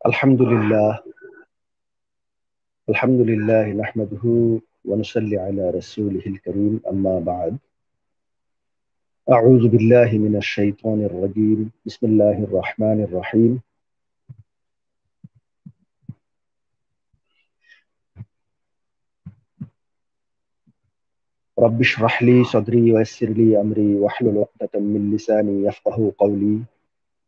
الحمد لله الحمد لله نحمده ونصلي على رسوله الكريم أما بعد أعوذ بالله من الشيطان الرجيم بسم الله الرحمن الرحيم رب اشرح لي صدري ويسر لي أمري واحلل عقدة من لساني يفقه قولي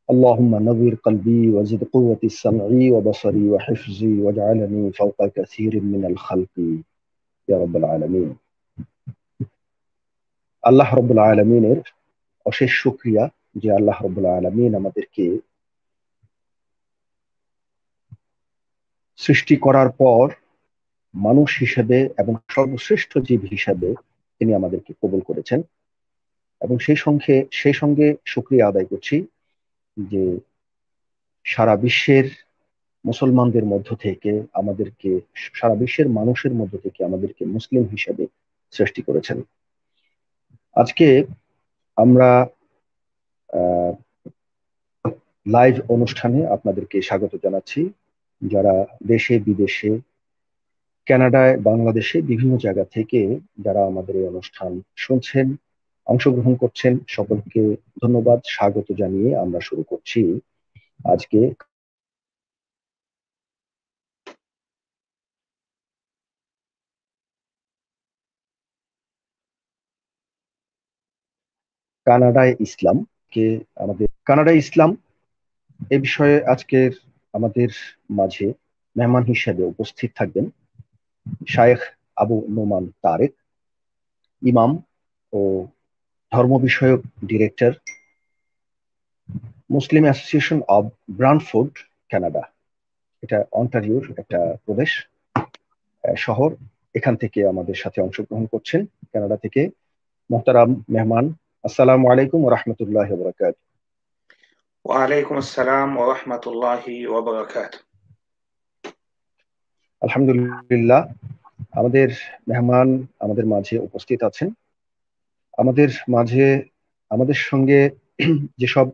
اللهم نظر قلبي وزد قوة سمعي وبصري وحفظي واجعلني فوق كثير من الخلق يا رب العالمين আল্লাহ রব্বুল আলমিনের অশেষ শুকরিয়া যে আল্লাহ রব্বুল আলমিন আমাদেরকে সৃষ্টি করার পর মানুষ হিসেবে এবং সর্বশ্রেষ্ঠ জীব হিসেবে তিনি আমাদেরকে কবুল করেছেন এবং সেই সঙ্গে শুকরিয়া আদায় করছি যে সারা বিশ্বের মুসলমানদের মধ্য থেকে আমাদেরকে সারা বিশ্বের মানুষের মধ্য থেকে আমাদেরকে মুসলিম হিসেবে সৃষ্টি করেছেন। আজকে আমরা লাইভ অনুষ্ঠানে আপনাদেরকে স্বাগত জানাচ্ছি। যারা দেশে বিদেশে কানাডায় বাংলাদেশে বিভিন্ন জায়গা থেকে যারা আমাদের এই অনুষ্ঠান শুনছেন অংশগ্রহণ করছেন সকলকে ধন্যবাদ স্বাগত জানিয়ে আমরা শুরু করছি আজকে কানাডায় ইসলাম কানাডায় ইসলাম এ বিষয়ে আজকের আমাদের মাঝে মেহমান হিসেবে উপস্থিত থাকবেন শায়েখ আবু নোমান তারেক, ইমাম ও ধর্ম বিষয়ক ডিরেক্টর, মুসলিম অ্যাসোসিয়েশন অব ব্রানফোর্ড, কানাডা। এটা অন্টারিওর একটা প্রদেশ শহর। এখান থেকে আমাদের সাথে অংশগ্রহণ করছেন কানাডা থেকে মোহতারাম মেহমান। আসসালামু আলাইকুম ওয়া রাহমাতুল্লাহি ওয়া বারাকাতুহু। ওয়ালাইকুম আসসালাম ওয়া রাহমাতুল্লাহি ওয়া বারাকাতুহু। আলহামদুলিল্লাহ, আমাদের মেহমান আমাদের মাঝে উপস্থিত আছেন। আমাদের সঙ্গে যেসব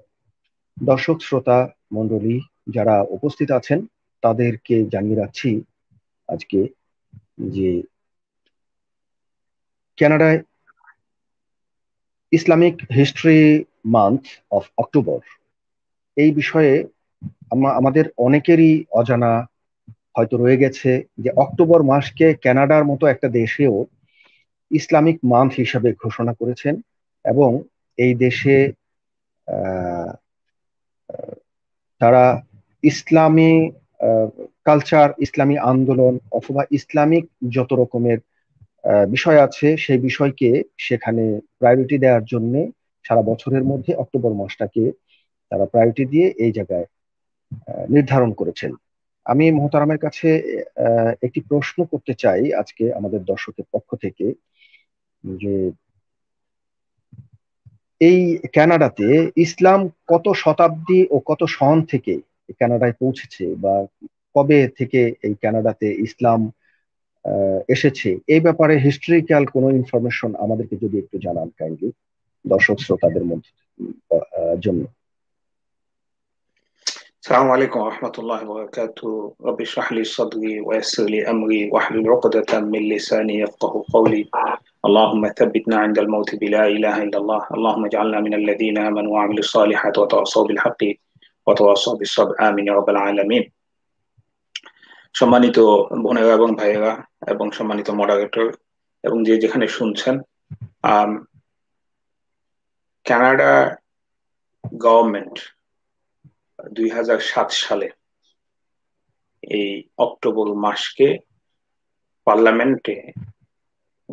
দর্শক শ্রোতা মণ্ডলী যারা উপস্থিত আছেন তাদেরকে জানিয়ে রাখছি আজকে যে কানাডায় Islamic history month of October এই বিষয়ে আমাদের অনেকেরই অজানা হয়তো রয়ে গেছে যে অক্টোবর মাসকে কানাডার মতো একটা দেশেও ইসলামিক মান্থ হিসাবে ঘোষণা করেছেন এবং এই দেশে তারা ইসলামী কালচার, ইসলামী আন্দোলন অথবা ইসলামিক যত রকমের বিষয় আছে সেই বিষয়কে সেখানে প্রায়োরিটি দেওয়ার জন্য সারা বছরের মধ্যে অক্টোবর মাসটাকে তারা প্রায়োরিটি দিয়ে এই জায়গায় নির্ধারণ করেছেন। আমি মোহতারামের কাছে একটি প্রশ্ন করতে চাই আজকে আমাদের দর্শকের পক্ষ থেকে যে এই কানাডাতে ইসলাম কত শতাব্দী ও কত সন থেকে কানাডায় পৌঁছেছে বা কবে থেকে এই কানাডাতে ইসলাম এসেছে এই ব্যাপারে হিস্ট্রিক্যাল কোনো ইনফরমেশন আমাদেরকে যদি একটু জানান কাইন্ডলি দর্শক শ্রোতাদের মধ্যে জন্য। السلام عليكم ورحمة الله وبركاته. رب اشرح لي صدري ويسر لي أمري واحلل عقدة من لساني يفقه قولي. اللهم ثبتنا عند الموت بلا إله إلا الله. اللهم اجعلنا من الذين آمنوا وعملوا الصالحات وتواصوا بالحق وتواصوا بالصبر. آمين يا رب العالمين. সম্মানিত বোনেরা এবং ভাইয়েরা এবং সম্মানিত মডারেটর এবং যে যেখানে শুনছেন, কানাডা গভর্নমেন্ট 2007 সালে এই অক্টোবর মাসকে পার্লামেন্টে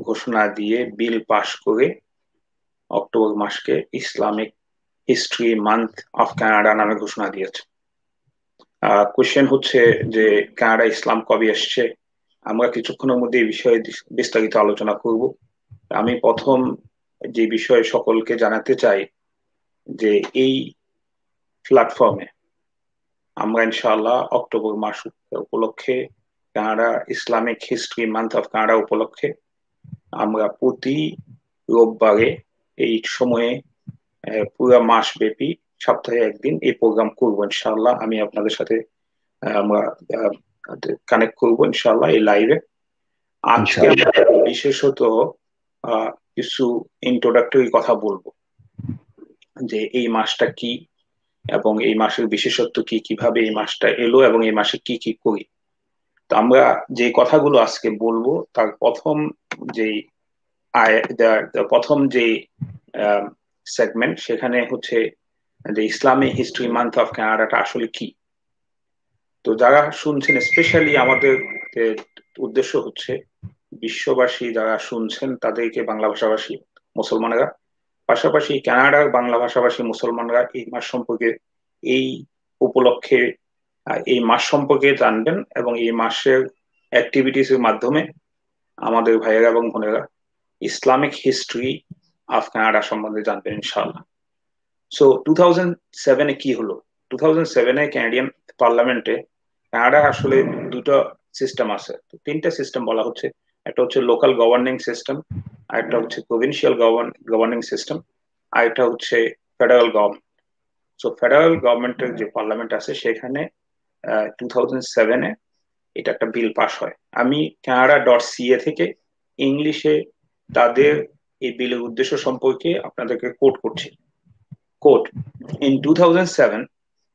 ঘোষণা দিয়ে বিল পাশ করে অক্টোবর মাসকে Islamic history month of Canada নামে ঘোষণা দিয়েছে। কোশ্চেন হচ্ছে যে কানাডা ইসলাম কবে এসছে? আমরা কিছুক্ষণের মধ্যে এই বিষয়ে বিস্তারিত আলোচনা করব। আমি প্রথম যে বিষয়ে সকলকে জানাতে চাই যে এই প্ল্যাটফর্মে আমরা ইনশাআল্লাহ অক্টোবর মাস উপলক্ষে Canada Islamic history month of Canada উপলক্ষে আমরা প্রতি রোববারে এই সময়ে পুরো মাস ব্যাপী সপ্তাহে একদিন এই প্রোগ্রাম করবো ইনশাআল্লাহ। আমি আপনাদের সাথে আমরা কানেক্ট করবো ইনশাআল্লাহ এই লাইভে। আজকে ইনশাআল্লাহ। আমরা বিশেষত কিছু ইন্ট্রোডাক্টরি কথা বলবো, যে এই মাসটা কি এবং এই মাসের বিশেষত্ব কি, কিভাবে এই মাসটা এলো এবং এই মাসে কি কি করি। তো আমরা যে কথাগুলো আজকে বলবো তার যে প্রথম যে সেগমেন্ট, সেখানে হচ্ছে যে ইসলামিক হিস্ট্রি মান্থ অফ কানাডাটা আসলে কি। তো যারা শুনছেন, স্পেশালি আমাদের উদ্দেশ্য হচ্ছে বিশ্ববাসী যারা শুনছেন তাদেরকে, বাংলা ভাষাভাষী মুসলমানেরা, পাশাপাশি কানাডার বাংলা ভাষাভাষী মুসলমানরা এই মাস সম্পর্কে, এই উপলক্ষে এই মাস সম্পর্কে জানবেন এবং এই মাসের অ্যাক্টিভিটিস এর মাধ্যমে আমাদের ভাইয়েরা এবং বোনেরা ইসলামিক হিস্ট্রি অফ কানাডা সম্বন্ধে জানবেন ইনশাআল্লাহ। সো 2007-এ কি হলো? 2007-এ ক্যানাডিয়ান পার্লামেন্টে কানাডা আসলে দুটো সিস্টেম আছে, তিনটা সিস্টেম বলা হচ্ছে। একটা হচ্ছে লোকাল গভর্নিং সিস্টেম, আরেকটা হচ্ছে প্রভিন্সিয়াল গভর্নিং সিস্টেম, আরেকটা হচ্ছে ফেডারেল গভর্নমেন্ট। সো ফেডারেল গভর্নমেন্টের যে পার্লামেন্ট আছে সেখানে 2007-এ এটা একটা বিল পাস হয়। আমি canada.ca থেকে ইংলিশে তাদের এই বিলের উদ্দেশ্য সম্পর্কে আপনাদেরকে কোট করছি। Quote, in 2007,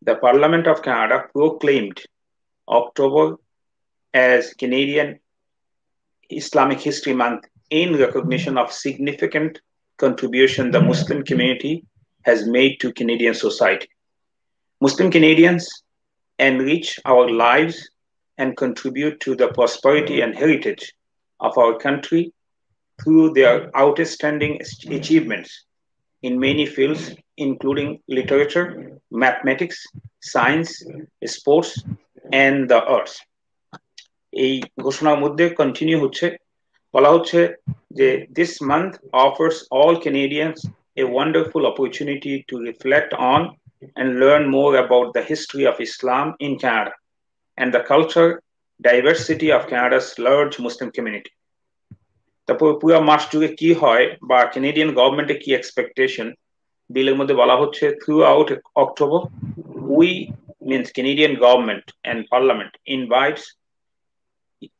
the Parliament of Canada proclaimed October as Canadian Islamic History Month in recognition of significant contribution the Muslim community has made to Canadian society. Muslim Canadians enrich our lives and contribute to the prosperity and heritage of our country through their outstanding achievements in many fields, including literature, mathematics, science, sports, and the arts. এই ঘোষণার মধ্যে continue হচ্ছে, বলা হচ্ছে যে this month offers all Canadians a wonderful opportunity to reflect on and learn more about the history of Islam in Canada and the culture diversity of Canada's large Muslim community. তারপর পুরো মাস জুড়ে কি হয় বা ক্যানাডিয়ান গভর্নমেন্টের কি expectation, বিলের মধ্যে বলা হচ্ছে through out October we means Canadian government and parliament invites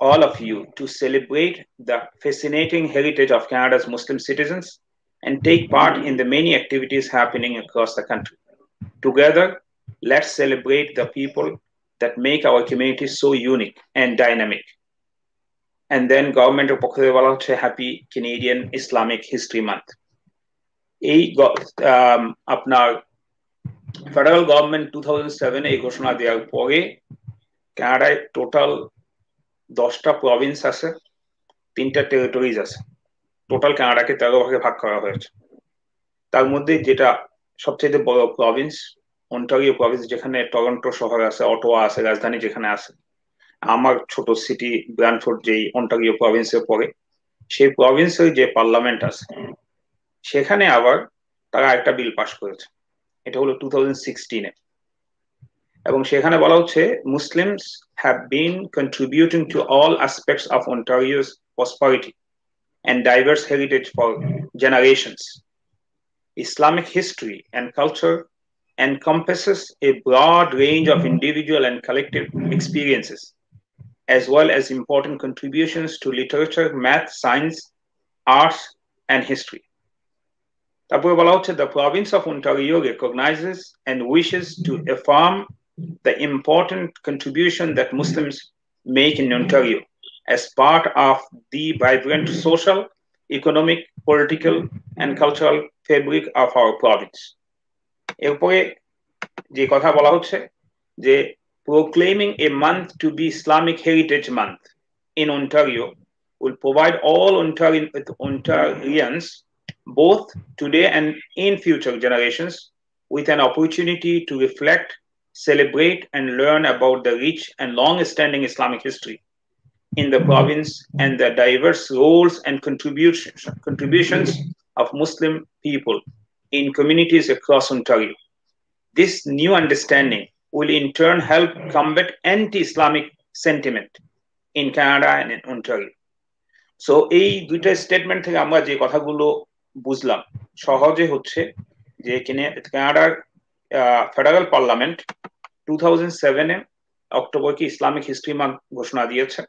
all of you to celebrate the fascinating heritage of Canada's Muslim citizens and take part in the many activities happening across the country. Together, let's celebrate the people that make our community so unique and dynamic. And then government of পক্ষ থেকে বলা হচ্ছে happy Canadian Islamic History Month. এই আপনার federal government 2007 এই ঘোষণা দেওয়ার পরে কানাডায় টোটাল 10টা প্রভিন্স আছে, 3টা টেরিটরিজ আছে। টোটাল কানাডাকে 13 ভাগে ভাগ করা হয়েছে। তার মধ্যে যেটা সবচেয়ে বড় প্রভিন্স অন্টারিও প্রভিন্স, যেখানে টরন্টো শহর আছে, অটোয়া আছে, রাজধানী যেখানে আছে। আমার ছোট সিটি ব্র্যানফোর্ড যেই অন্টারিও প্রভিন্সে পড়ে, সেই প্রভিন্সের যে পার্লামেন্ট আছে সেখানে আবার তারা একটা বিল পাস করেছে, এটা হলো 2016-এ। এবং সেখানে বলা হচ্ছে Muslims have been contributing to all aspects of অন্টারিওস prosperity and diverse heritage for generations. Islamic history and culture encompasses a broad range of individual and collective experiences, as well as important contributions to literature, math, science, arts, and history. তারপরে বলা হচ্ছে the province of Ontario recognizes and wishes to affirm the important contribution that Muslims make in Ontario as part of the vibrant social, economic, political, and cultural fabric of our province. এরপরে যে কথা বলা হচ্ছে যে proclaiming a month to be Islamic Heritage Month in Ontario will provide all Ontarians, both today and in future generations, with an opportunity to reflect, celebrate, and learn about the rich and long-standing Islamic history in the province and the diverse roles and contributions of Muslim people in communities across Ontario. This new understanding will in turn help combat anti-Islamic sentiment in Canada and in Ontario. So এই দুইটা statement থেকে আমরা যে কথাগুলো বুঝলাম সহজে হচ্ছে যে কানাডার ফেডারেল পার্লামেন্ট 2007-এ অক্টোবরকে ইসলামিক হিস্ট্রি মান্থ ঘোষণা দিয়েছে,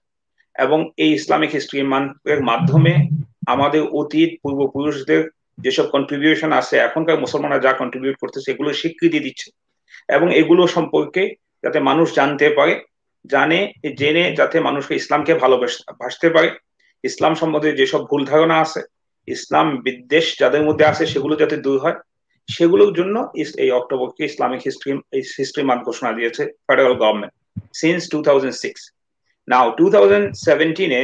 এবং এই ইসলামিক হিস্ট্রি মান্থের মাধ্যমে আমাদের অতীত পূর্বপুরুষদের যেসব কন্ট্রিবিউশন আছে, এখনকার মুসলমানরা যা কন্ট্রিবিউট করতেছে এগুলো স্বীকৃতি দিচ্ছে, এবং এগুলো সম্পর্কে যাতে মানুষ জানতে পারে, জেনে যাতে মানুষকে ইসলামকে ভালোবাসতে পারে, ইসলাম সম্বন্ধে যেসব ভুল ধারণা আছে, ইসলাম বিদ্বেষ যাদের মধ্যে আছে সেগুলো যাতে দূর হয়, সেগুলোর জন্য এই অক্টোবরকে ইসলামিক হিস্ট্রি মান্থ ঘোষণা দিয়েছে ফেডারেল গভর্নমেন্ট সিন্স 2006। নাও 2017-এ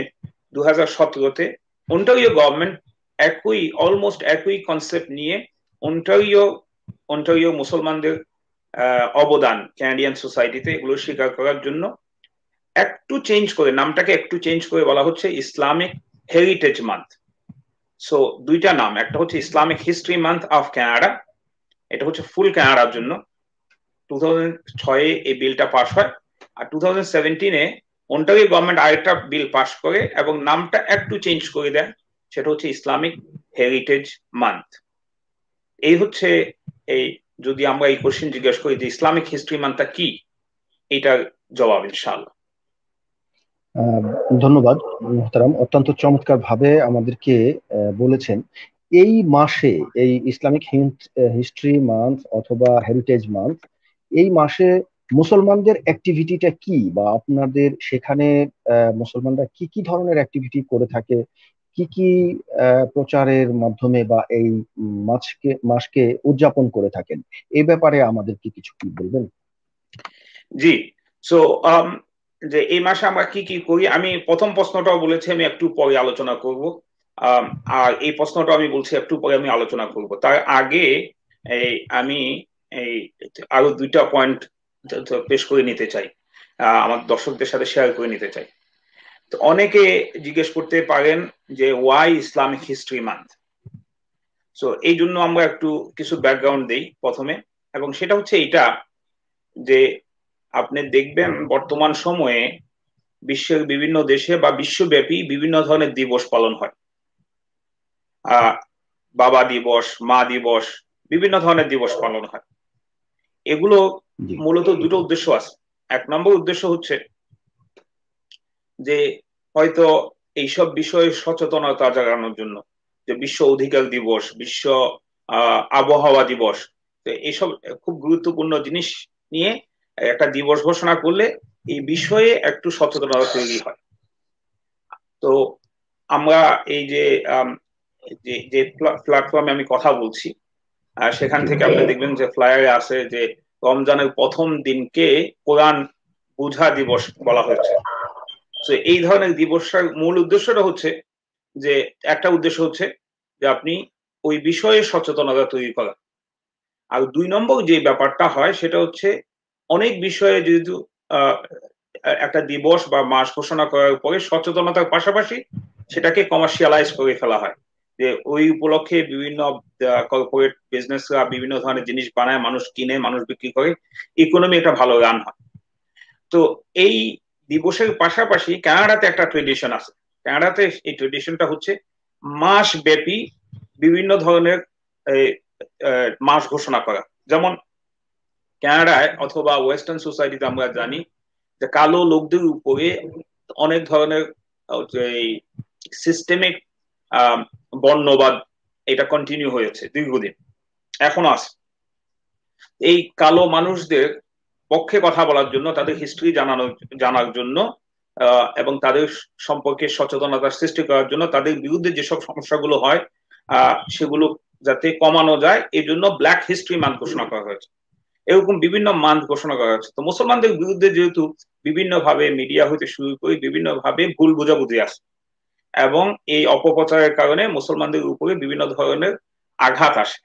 2017-তে অন্টারিও গভর্নমেন্ট অলমোস্ট একই কনসেপ্ট নিয়ে অন্টারিও মুসলমানদের অবদান ক্যানাডিয়ান সোসাইটিতে এগুলো স্বীকার করার জন্য নামটাকে একটু চেঞ্জ করে বলা হচ্ছে ইসলামিক হেরিটেজ মান্থ। সো দুইটা নাম, একটা হচ্ছে Islamic history month of Canada, এটা হচ্ছে ফুল কানাডার জন্য। 2006-এ এই বিলটা পাস হয়, আর 2017-এ অন্টারিও গভর্নমেন্ট আরেকটা বিল পাস করে এবং নামটা একটু চেঞ্জ করে দেয়, সেটা হচ্ছে ইসলামিক হেরিটেজ মান্থ। এই হচ্ছে যদি আমরা এই কোশ্চেন জিজ্ঞেস করি যে ইসলামিক হিস্ট্রি মান্থটা কি, এটার জবাব ইনশাআল্লাহ। ধন্যবাদ মোহতারাম, অত্যন্ত চমৎকার ভাবে আমাদেরকে বলেছেন। এই মাসে, এই ইসলামিক হিস্ট্রি মান্থ অথবা হেরিটেজ মান্থ, এই মাসে মুসলমানদের অ্যাক্টিভিটিটা কি, বা আপনাদের সেখানে মুসলমানরা কি কি ধরনের অ্যাক্টিভিটি করে থাকে, কি কি প্রচারের মাধ্যমে বা এই মাসকে উদযাপন করে থাকেন, এই ব্যাপারে আমাদেরকে কিছু কি বলবেন? জি, সো যে এই মাসে আমরা কি কি করি, আমি প্রথম প্রশ্নটাও বলেছি আমি একটু পরে আলোচনা করব, আর এই প্রশ্নটা আমি বলছি একটু পরে আমি আলোচনা করব। তার আগে আমি এই আরো দুইটা পয়েন্ট পেশ করে নিতে চাই, আমার দর্শকদের সাথে শেয়ার করে নিতে চাই। তো অনেকে জিজ্ঞেস করতে পারেন যে why Islamic history month. So এই জন্য আমরা একটু কিছু ব্যাকগ্রাউন্ড দেই প্রথমে, এবং সেটা হচ্ছে এইটা যে আপনি দেখবেন বর্তমান সময়ে বিশ্বের বিভিন্ন দেশে বা বিশ্বব্যাপী বিভিন্ন ধরনের দিবস পালন হয়। বাবা দিবস, মা দিবস, বিভিন্ন ধরনের দিবস পালন হয়। এগুলো মূলত দুটো উদ্দেশ্য আছে। এক নম্বর উদ্দেশ্য হচ্ছে যে হয়তো এইসব বিষয়ে সচেতনতা জাগানোর জন্য, যে বিশ্ব অধিকার দিবস, বিশ্ব আবহাওয়া দিবস, এইসব খুব গুরুত্বপূর্ণ জিনিস নিয়ে একটা দিবস ঘোষণা করলে এই বিষয়ে একটু সচেতনতা তৈরি হয়। তো আমরা এই যে প্ল্যাটফর্মে আমি কথা বলছি, সেখান থেকে আপনি দেখবেন যে ফ্লায়ারে আছে যে রমজানের প্রথম দিনকে কোরআন বুঝা দিবস বলা হয়েছে। তো এই ধরনের দিবসের মূল উদ্দেশ্যটা হচ্ছে যে, একটা উদ্দেশ্য হচ্ছে যে আপনি ওই বিষয়ে সচেতনতা তৈরি করা, আর দুই নম্বর যে ব্যাপারটা হয় সেটা হচ্ছে অনেক বিষয়ে যেহেতু একটা দিবস বা মাস ঘোষণা করার পরে সচেতনতার পাশাপাশি সেটাকে কমার্শিয়ালাইজ করে ফেলা হয়, যে ওই উপলক্ষে বিভিন্ন কর্পোরেট বিজনেসরা বিভিন্ন ধরনের জিনিস বানায়, মানুষ কিনে, মানুষ বিক্রি করে, ইকোনমি একটা ভালো রান হয়। তো এই দিবসের পাশাপাশি কানাডাতে একটা ট্রেডিশন আছে। কানাডাতে এই ট্রেডিশনটা হচ্ছে মাস ব্যাপী বিভিন্ন ধরনের মাস ঘোষণা করা। যেমন কানাডায় অথবা ওয়েস্টার্ন সোসাইটিতে আমরা জানি যে কালো লোকদের উপরে অনেক ধরনের সিস্টেমিক বর্ণবাদ এটা কন্টিনিউ হয়েছে দীর্ঘদিন, এখনো আছে। এই কালো মানুষদের পক্ষে কথা বলার জন্য, তাদের হিস্ট্রি জানার জন্য এবং তাদের সম্পর্কে সচেতনতা সৃষ্টি করার জন্য, তাদের বিরুদ্ধে যেসব সমস্যাগুলো হয় সেগুলো যাতে কমানো যায়, এই জন্য ব্ল্যাক হিস্ট্রি মান্থ ঘোষণা করা হয়েছে। এরকম বিভিন্ন মান্থ ঘোষণা করা হয়েছে। তো মুসলমানদের বিরুদ্ধে যেহেতু বিভিন্ন ভাবে মিডিয়া হইতে শুরু করে বিভিন্ন ভাবে ভুল বোঝাবুঝি আছে, এবং এই অপপ্রচারের কারণে মুসলমানদের উপরে বিভিন্ন ধরনের আঘাত আসে,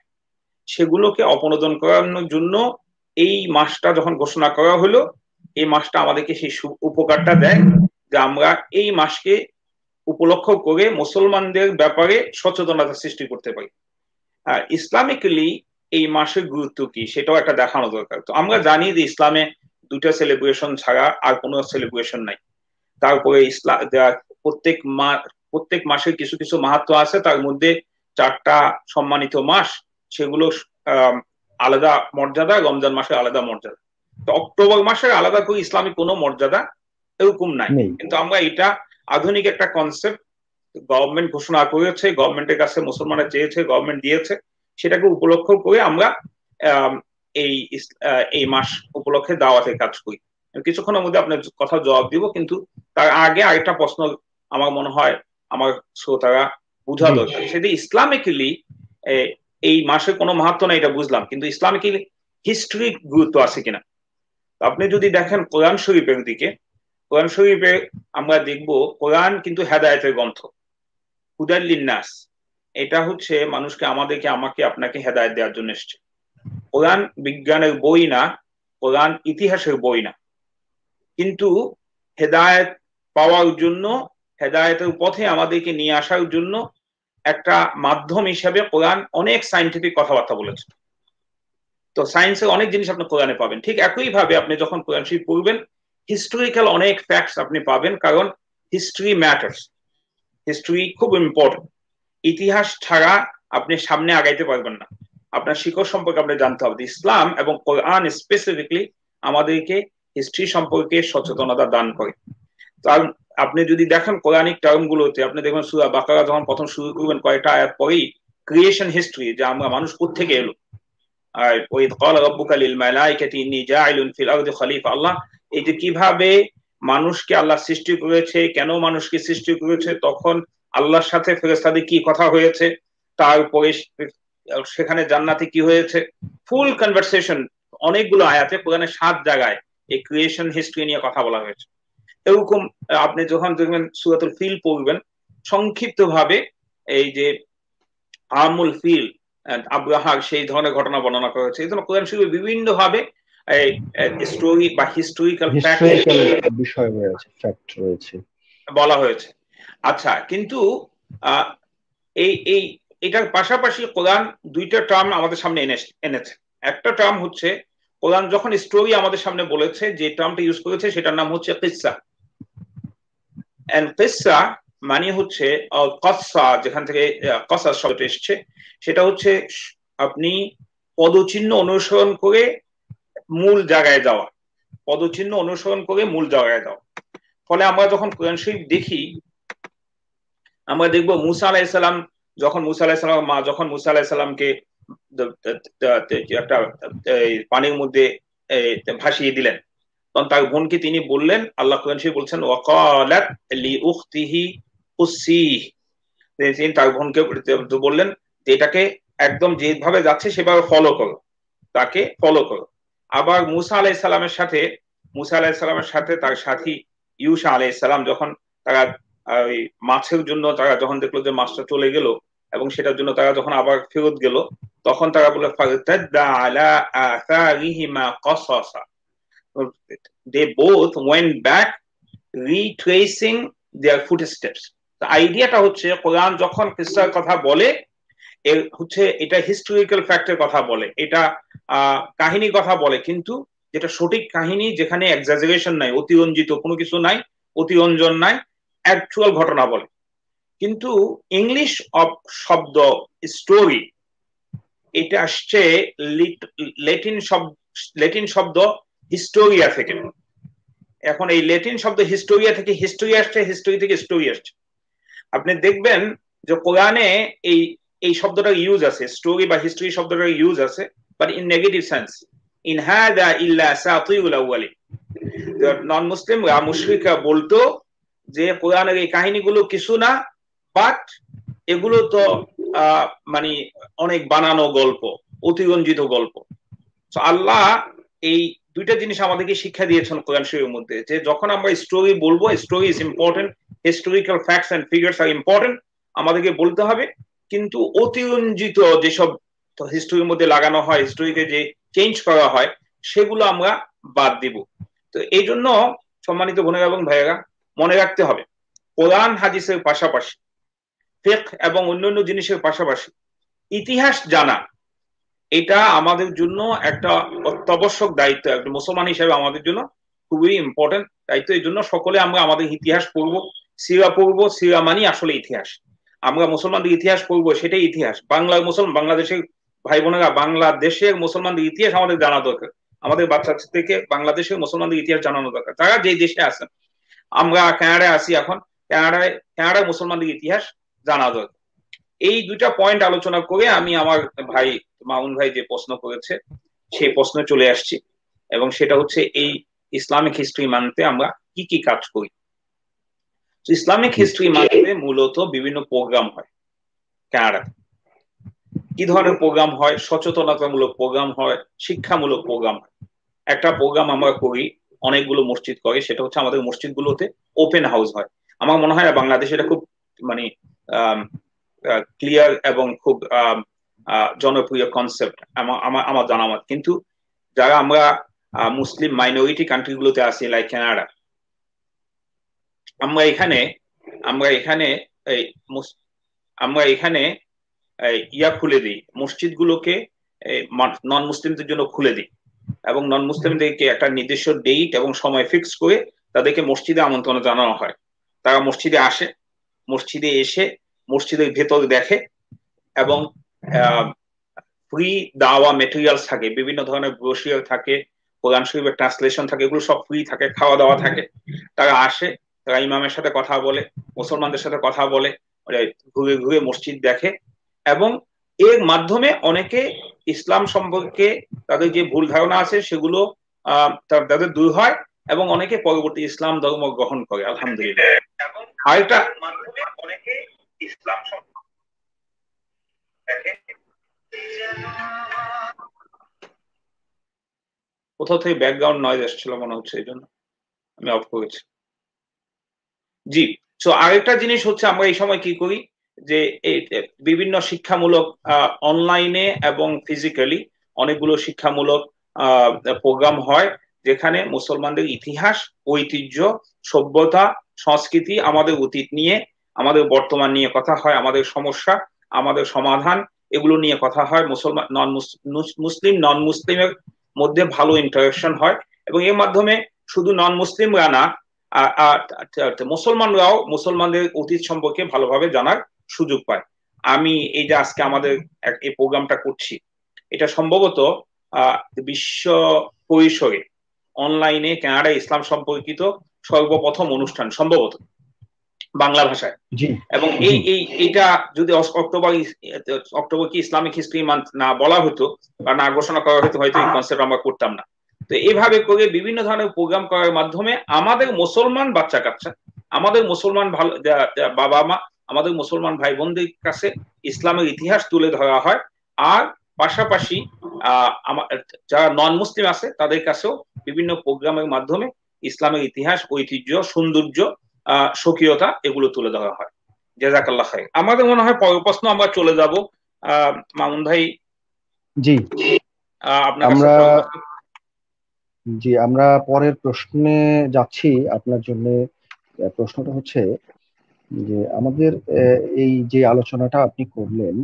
সেগুলোকে অপনোদন করানোর জন্য এই মাসটা যখন ঘোষণা করা হলো, এই মাসটা আমাদেরকে সেই উপকারটা দেয় যে আমরা এই মাসকে উপলক্ষ করে মুসলমানদের ব্যাপারে সচেতনতা সৃষ্টি করতে পারি। আর ইসলামিক্যালি এই মাসের গুরুত্ব কি সেটাও একটা দেখানো দরকার। তো আমরা জানি যে ইসলামে দুটা সেলিব্রেশন ছাড়া আর কোনো সেলিব্রেশন নাই। তারপরে ইসলাম প্রত্যেক মাসের কিছু কিছু মাহাত্ম্য আছে, তার মধ্যে 4টা সম্মানিত মাস, সেগুলো আলাদা মর্যাদা, রমজান মাসে আলাদা মর্যাদা। তো অক্টোবর মাসের আলাদা করে ইসলামিক কোনো মর্যাদা এরকম নাই, নেই। কিন্তু আমরা এটা আধুনিক একটা কনসেপ্ট, গভর্নমেন্ট ঘোষণা করেছে, গভর্নমেন্টের কাছে মুসলমানরা চেয়েছে, গভর্নমেন্ট দিয়েছে, সেটাকে উপলক্ষ করে আমরা এই এই মাস উপলক্ষে দাওয়াতের কাজ করি। কিছুক্ষণের মধ্যে আপনার কথা জবাব দিব, কিন্তু তার আগে আরেকটা প্রশ্ন আমার মনে হয় আমার শ্রোতারা বোঝা জি। দরকার, সেটা ইসলামিক্যালি এই মাসের কোনো মাহাত্ম নাই এটা বুঝলাম, কিন্তু ইসলামিক্যালি হিস্ট্রি গুরুত্ব আছে কিনা। আপনি যদি দেখেন কোরআন শরীফের দিকে, কোরআন শরীফে আমরা দেখব কোরআন কিন্তু হেদায়েতের গ্রন্থ, হুদাল লিন্নাস, এটা হচ্ছে মানুষকে, আমাদেরকে, আমাকে, আপনাকে হেদায়েত দেওয়ার জন্য এসেছে। কোরআন বিজ্ঞানের বই না, কোরআন ইতিহাসের বই না, কিন্তু হেদায়েত পাওয়ার জন্য, হেদায়েতের পথে আমাদেরকে নিয়ে আসার জন্য একটা মাধ্যম হিসেবে কোরআন অনেক সায়েন্টিফিক কথাবার্তা বলেছে। তো সায়েন্সের অনেক জিনিস আপনি কোরআনে পাবেন, ঠিক একই ভাবে আপনি যখন কোরআন শরীফ পড়বেন হিস্টোরিক্যাল অনেক ফ্যাক্টস আপনি পাবেন, কারণ হিস্ট্রি ম্যাটার্স, হিস্ট্রি খুব ইম্পর্টেন্ট। ইতিহাস ছাড়া আপনি সামনে আগাইতে পারবেন না, আপনার শিকড় সম্পর্কে আপনি জানতে হবে। ইসলাম এবং কোরআন স্পেসিফিকলি আমাদেরকে হিস্ট্রি সম্পর্কে সচেতনতা দান করে। তার আপনি যদি দেখেন কোরআনিক টার্ম গুলোতে, আপনি দেখবেন সূরা বাকারা যখন প্রথম শুরু করবেন কয়েকটা আয়াত পরেই ক্রিয়েশন হিস্ট্রি, যে আমরা মানুষ কোত্থেকে এলো, আর ওয়াইদ ক্বালা রাব্বুকা লিল মালাইকাতি ইন্নী জাইলুন ফিল আরদি খলিফা, আল্লাহ এই যে কিভাবে মানুষকে আল্লাহ সৃষ্টি করেছে, কেন মানুষকে সৃষ্টি করেছে, তখন আল্লাহর সাথে ফেরেশতাদের কি কথা হয়েছে, তারপরে সেখানে জান্নাতে কি হয়েছে, ফুল কনভারসেশন অনেকগুলো আয়াতে কোরআনের 7 জায়গায় এই ক্রিয়েশন হিস্ট্রি নিয়ে কথা বলা হয়েছে। এরকম আপনি যখন দেখবেন সূরাতুল ফিল পড়বেন, সংক্ষিপ্ত ভাবে এই যে আমুল ফিল, আব্রাহার সেই ধরনের ঘটনা বর্ণনা করা হয়েছে। এই জন্য কোরআন শরীফে বিভিন্ন ভাবে স্টোরি বা হিস্টোরিক্যাল ফ্যাক্ট হিস্ট্রিক্যাল বিষয় রয়েছে, ফ্যাক্ট রয়েছে। বলা হয়েছে। আচ্ছা, কিন্তু আহ, এই এই এটার পাশাপাশি কোরআন দুইটা টার্ম আমাদের সামনে এনেছে। একটা টার্ম হচ্ছে কোরআন যখন স্টোরি আমাদের সামনে বলেছে, যে টার্মটা ইউজ করেছে সেটার নাম হচ্ছে কিসসা। এন্ড কিসসা মানে হচ্ছে কসা, যেখান থেকে কসা শব্দটা এসেছে, সেটা হচ্ছে আপনি পদচিহ্ন অনুসরণ করে মূল জায়গায় যাওয়া, পদচিহ্ন অনুসরণ করে মূল জায়গায় যাওয়া। ফলে আমরা যখন কোরআন শরীফ দেখি, আমরা দেখবো মুসা আলাইহিসসালাম, যখন মুসা আলাইহিসসালাম মা যখন মুসা আলাইহিসসালামকে একটা পানির মধ্যে ভাসিয়ে দিলেন, তখন তার বোনকে তিনি বললেন, আল্লাহ কোরআন শরীফে বলছেন ওয়াকালাত লিউখতিহি কুসসিহ, তিনি তার বোনকে বললেন যে এটাকে একদম যেভাবে যাচ্ছে সেভাবে ফলো করো, তাকে ফলো করো। আবার মুসা আলাইহিসসালামের সাথে তার সাথী ইউসা আলাইহিসসালাম যখন তারা ওই মাছের জন্য, তারা যখন দেখলো যে মাছটা চলে গেল এবং সেটার জন্য তারা যখন আবার ফেরত গেল, তখন তারা বলে ফারতাদ্দা আলা আসারিহিমা কসাসা, they both went back retracing their footsteps। আইডিয়াটা হচ্ছে কোরআন যখন কিসসার কথা বলে, এর হচ্ছে এটা হিস্টোরিক্যাল ফ্যাক্টের কথা বলে, এটা কাহিনী কথা বলে, কিন্তু যেটা সঠিক কাহিনী, যেখানে এক্সাজারেশন নাই, অতিরঞ্জিত কোনো কিছু নাই, অতিরঞ্জন নাই, অ্যাকচুয়াল ঘটনা বলে। কিন্তু ইংলিশ শব্দ স্টোরি, এটা আসছে ল্যাটিন শব্দ হিস্টোরিয়া থেকে। এখন এই ল্যাটিন শব্দ হিস্টোরিয়া থেকে হিস্টোরি আসছে, হিস্টোরি থেকে স্টোরি আসছে। আপনি দেখবেন যে কোরআনে এই এই শব্দটা ইউজ আছে, স্টোরি বা হিস্ট্রি শব্দটা ইউজ আছে, but in negative sense. In হাদা ইল্লা সাতিউল আউয়ালিন, নন মুসলিমরা, মুশরিকরা বলতো যে কোরআনের এই কাহিনীগুলো কিছু না, বাট এগুলো তো মানে অনেক বানানো গল্প, অতিরঞ্জিত গল্প। তো আল্লাহ এই দুইটা জিনিস আমাদেরকে শিক্ষা দিয়েছেন কোরআন শরীফের মধ্যে, যে যখন আমরা স্টোরি বলবো, story is important, historical facts and figures আর ইম্পর্টেন্ট, আমাদেরকে বলতে হবে, কিন্তু অতিরঞ্জিত যেসব হিস্টোরির মধ্যে লাগানো হয়, হিস্টোরিকে যে চেঞ্জ করা হয়, সেগুলো আমরা বাদ দিব। তো এই জন্য সম্মানিত বোনেরা এবং ভাইয়েরা, মনে রাখতে হবে কোরআন হাদিসের পাশাপাশি, ফিকহ এবং অন্যান্য জিনিসের পাশাপাশি ইতিহাস জানা, এটা আমাদের জন্য একটা অত্যাবশ্যক দায়িত্ব, একটা মুসলমান হিসেবে আমাদের জন্য খুবই ইম্পর্টেন্ট দায়িত্ব। এই জন্য সকলে আমরা আমাদের ইতিহাস পড়বো, সিরা পড়বো। সিরা মানি আসলে ইতিহাস, আমরা মুসলমানদের ইতিহাস পড়বো, সেটাই ইতিহাস। বাংলাদেশের ভাই বোনেরা, বাংলাদেশের মুসলমানদের ইতিহাস আমাদের জানা দরকার। আমাদের বাচ্চাদেরকে বাংলাদেশের মুসলমানদের ইতিহাস জানানো দরকার। তারা যে দেশে আছেন, আমরা কানাডায় আছি এখন, কানাডায় মুসলমানদের ইতিহাস জানা দরকার। এই দুইটা পয়েন্ট আলোচনা করে আমি আমার ভাই মামুন ভাই যে প্রশ্ন করেছে সেই প্রশ্নে চলে আসছি, এবং সেটা হচ্ছে এই ইসলামিক হিস্ট্রি মানতে আমরা কি কি কাজ করি। ইসলামিক হিস্ট্রি মানতে মূলত বিভিন্ন প্রোগ্রাম হয় কানাডাতে। কি ধরনের প্রোগ্রাম হয়? সচেতনতামূলক প্রোগ্রাম হয়, শিক্ষামূলক প্রোগ্রাম হয়। একটা প্রোগ্রাম আমরা করি, অনেকগুলো মসজিদ করে, সেটা হচ্ছে আমাদের মসজিদগুলোতে ওপেন হাউস হয়। আমার মনে হয় বাংলাদেশে এটা খুব মানে ক্লিয়ার এবং খুব জনপ্রিয় কনসেপ্ট আমার জানা মত। কিন্তু যারা আমরা মুসলিম মাইনরিটি কান্ট্রিগুলোতে আছি, লাইক কানাডা, আমরা এখানে এই আমরা এখানে ইয়া খুলে দিই, মসজিদগুলোকে নন মুসলিমদের জন্য খুলে দিই, এবং নন মুসলিমদেরকে একটা নির্দিষ্ট ডেট এবং সময় ফিক্স করে তাদেরকে মসজিদে আমন্ত্রণ জানানো হয়। তারা মসজিদে আসে, মসজিদে এসে মসজিদের ভেতর দেখে, এবং ফ্রি দাওয়া মেটেরিয়ালস থাকে, বিভিন্ন ধরনের ব্রোশিয়ার থাকে, কোরআন শরীফের ট্রান্সলেশন থাকে, এগুলো সব ফ্রি থাকে, খাওয়া দাওয়া থাকে। তারা আসে, তারা ইমামের সাথে কথা বলে, মুসলমানদের সাথে কথা বলে, ঘুরে ঘুরে মসজিদ দেখে, এবং এর মাধ্যমে অনেকে ইসলাম সম্পর্কে তাদের যে ভুল ধারণা আছে সেগুলো তাদের দূর হয়, এবং অনেকে পরবর্তী ইসলাম ধর্ম গ্রহণ করে, আলহামদুলিল্লাহ। আরেকটা অনেকে ইসলাম কোথাও থেকে ব্যাকগ্রাউন্ড নয়েজ আসছিল মনে হচ্ছে, এই জন্য আমি অফ করেছি। জি, সো আরেকটা জিনিস হচ্ছে আমরা এই সময় কি করি, যে বিভিন্ন শিক্ষামূলক অনলাইনে এবং ফিজিক্যালি অনেকগুলো শিক্ষামূলক প্রোগ্রাম হয়, যেখানে মুসলমানদের ইতিহাস, ঐতিহ্য, সভ্যতা, সংস্কৃতি, আমাদের অতীত নিয়ে, আমাদের বর্তমান নিয়ে কথা হয়, আমাদের সমস্যা, আমাদের সমাধান, এগুলো নিয়ে কথা হয়। মুসলমান মুসলিম নন মুসলিমের মধ্যে ভালো ইন্টারাকশন হয়, এবং এর মাধ্যমে শুধু নন মুসলিমরা না, মুসলমানরাও মুসলমানদের অতীত সম্পর্কে ভালোভাবে জানার সুযোগ পায়। আমি এই যে আজকে আমাদের এই প্রোগ্রামটা করছি, এটা সম্ভবত বিশ্ব পরিসরে অনলাইনে কানাডা ইসলাম সম্পর্কিত সর্বপ্রথম অনুষ্ঠান, সম্ভবত বাংলা ভাষায়। এবং এইটা যদি অক্টোবর কি ইসলামিক হিস্ট্রি মান্থ না বলা হতো বা না ঘোষণা করা হতো, হয়তো এই কনসেপ্ট আমরা করতাম না। তো এইভাবে করে বিভিন্ন ধরনের প্রোগ্রাম করার মাধ্যমে আমাদের মুসলমান বাচ্চা কাচ্চা, আমাদের মুসলমান বাবা মা, আমাদের মুসলমান ভাই বোনদের কাছে ইসলামের ইতিহাস তুলে ধরা হয়, আর পাশাপাশি যারা নন মুসলিম আছে তাদের কাছেও বিভিন্ন প্রোগ্রামের মাধ্যমে ইসলামের ইতিহাস, ঐতিহ্য, সৌন্দর্য, স্বকীয়তা এগুলো তুলে ধরা হয়। জাযাকাল্লাহ খাইর। আমাদের মনে হয় পরের প্রশ্ন আমরা চলে যাব। মামুন ভাই, জি আপনার আমরা পরের প্রশ্নে যাচ্ছি আপনার জন্য। প্রশ্নটা হচ্ছে যে আমাদের এই যে আলোচনাটা আপনি করলেন,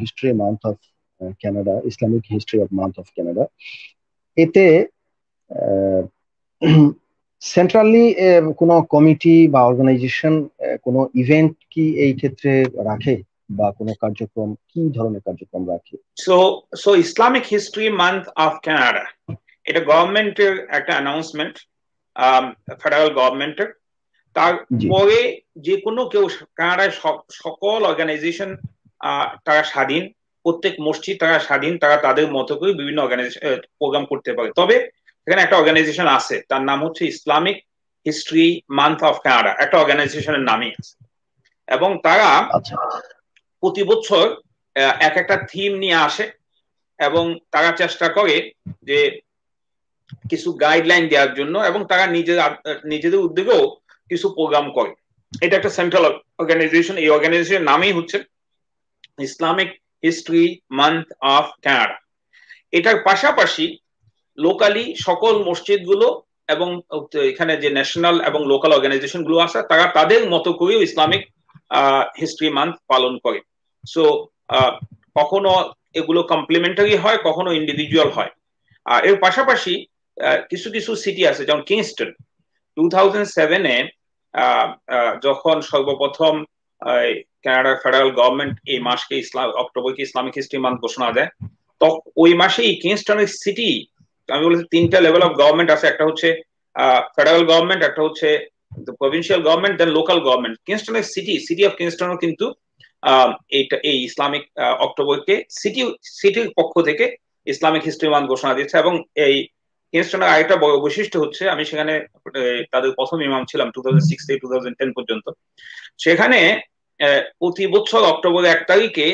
history month of Canada, Islamic history of month of Canada, এতে সেন্ট্রালি কোনো কমিটি বা অর্গানাইজেশন কোনো ইভেন্ট কি এই ক্ষেত্রে রাখে, বা কোনো কার্যক্রম, কি ধরনের কার্যক্রম রাখে? So Islamic history month of Canada এটা গভর্নমেন্টের একটা অ্যানাউন্সমেন্ট, ফেডারেল গভর্নমেন্টের। তারপরে যে কোনো কেউ, কানাডায় সকল অর্গানাইজেশন তারা স্বাধীন, প্রত্যেক মসজিদ তারা স্বাধীন, তারা তাদের মতো করে বিভিন্ন প্রোগ্রাম করতে পারে। তবে এখানে একটা অর্গানাইজেশন আছে, তার নাম হচ্ছে Islamic history month of Canada, একটা অর্গানাইজেশনের নামই আছে, এবং তারা প্রতি বছর এক একটা থিম নিয়ে আসে, এবং তারা চেষ্টা করে যে কিছু গাইডলাইন দেওয়ার জন্য, এবং তারা নিজেদের উদ্যোগেও কিছু প্রোগ্রাম করে। এটা একটা সেন্ট্রাল অর্গানাইজেশন, এই অর্গানাইজেশনের নামই হচ্ছে Islamic history month of Canada. এটার পাশাপাশি লোকালি সকল মসজিদগুলো এবং এখানে যে ন্যাশনাল এবং লোকাল অর্গানাইজেশন গুলো আছে, তারা তাদের মতো করেও ইসলামিক হিস্ট্রি মান্থ পালন করে। সো কখনো এগুলো কমপ্লিমেন্টারি হয়, কখনো ইন্ডিভিজুয়াল হয়। এর পাশাপাশি কিছু কিছু সিটি আছে, যেমন কিংস্টন 2007-এ যখন সর্বপ্রথম কানাডার ফেডারেল গভর্নমেন্ট এই মাসকে অক্টোবরকে ইসলামিক হিস্ট্রি মান্থ ঘোষণা দেয়, তো ওই মাসেই কিংস্টনের সিটি আমি বলেছি তিনটা লেভেল অফ গভর্নমেন্ট আছে, একটা হচ্ছে ফেডারেল গভর্নমেন্ট, একটা হচ্ছে provincial government, then local government. কিংস্টনের সিটি অফ কিংস্টনও কিন্তু এই ইসলামিক অক্টোবরকে সিটির পক্ষ থেকে ইসলামিক হিস্ট্রি মান্থ ঘোষণা দিয়েছে। এবং এই কিংস্টনের আরেকটা বড় বৈশিষ্ট্য হচ্ছে, আমি সেখানে তাদের প্রথম ইমাম ছিলাম 2006 থেকে 2010 পর্যন্ত। সেখানে প্রতি বছর অক্টোবর 1 তারিখে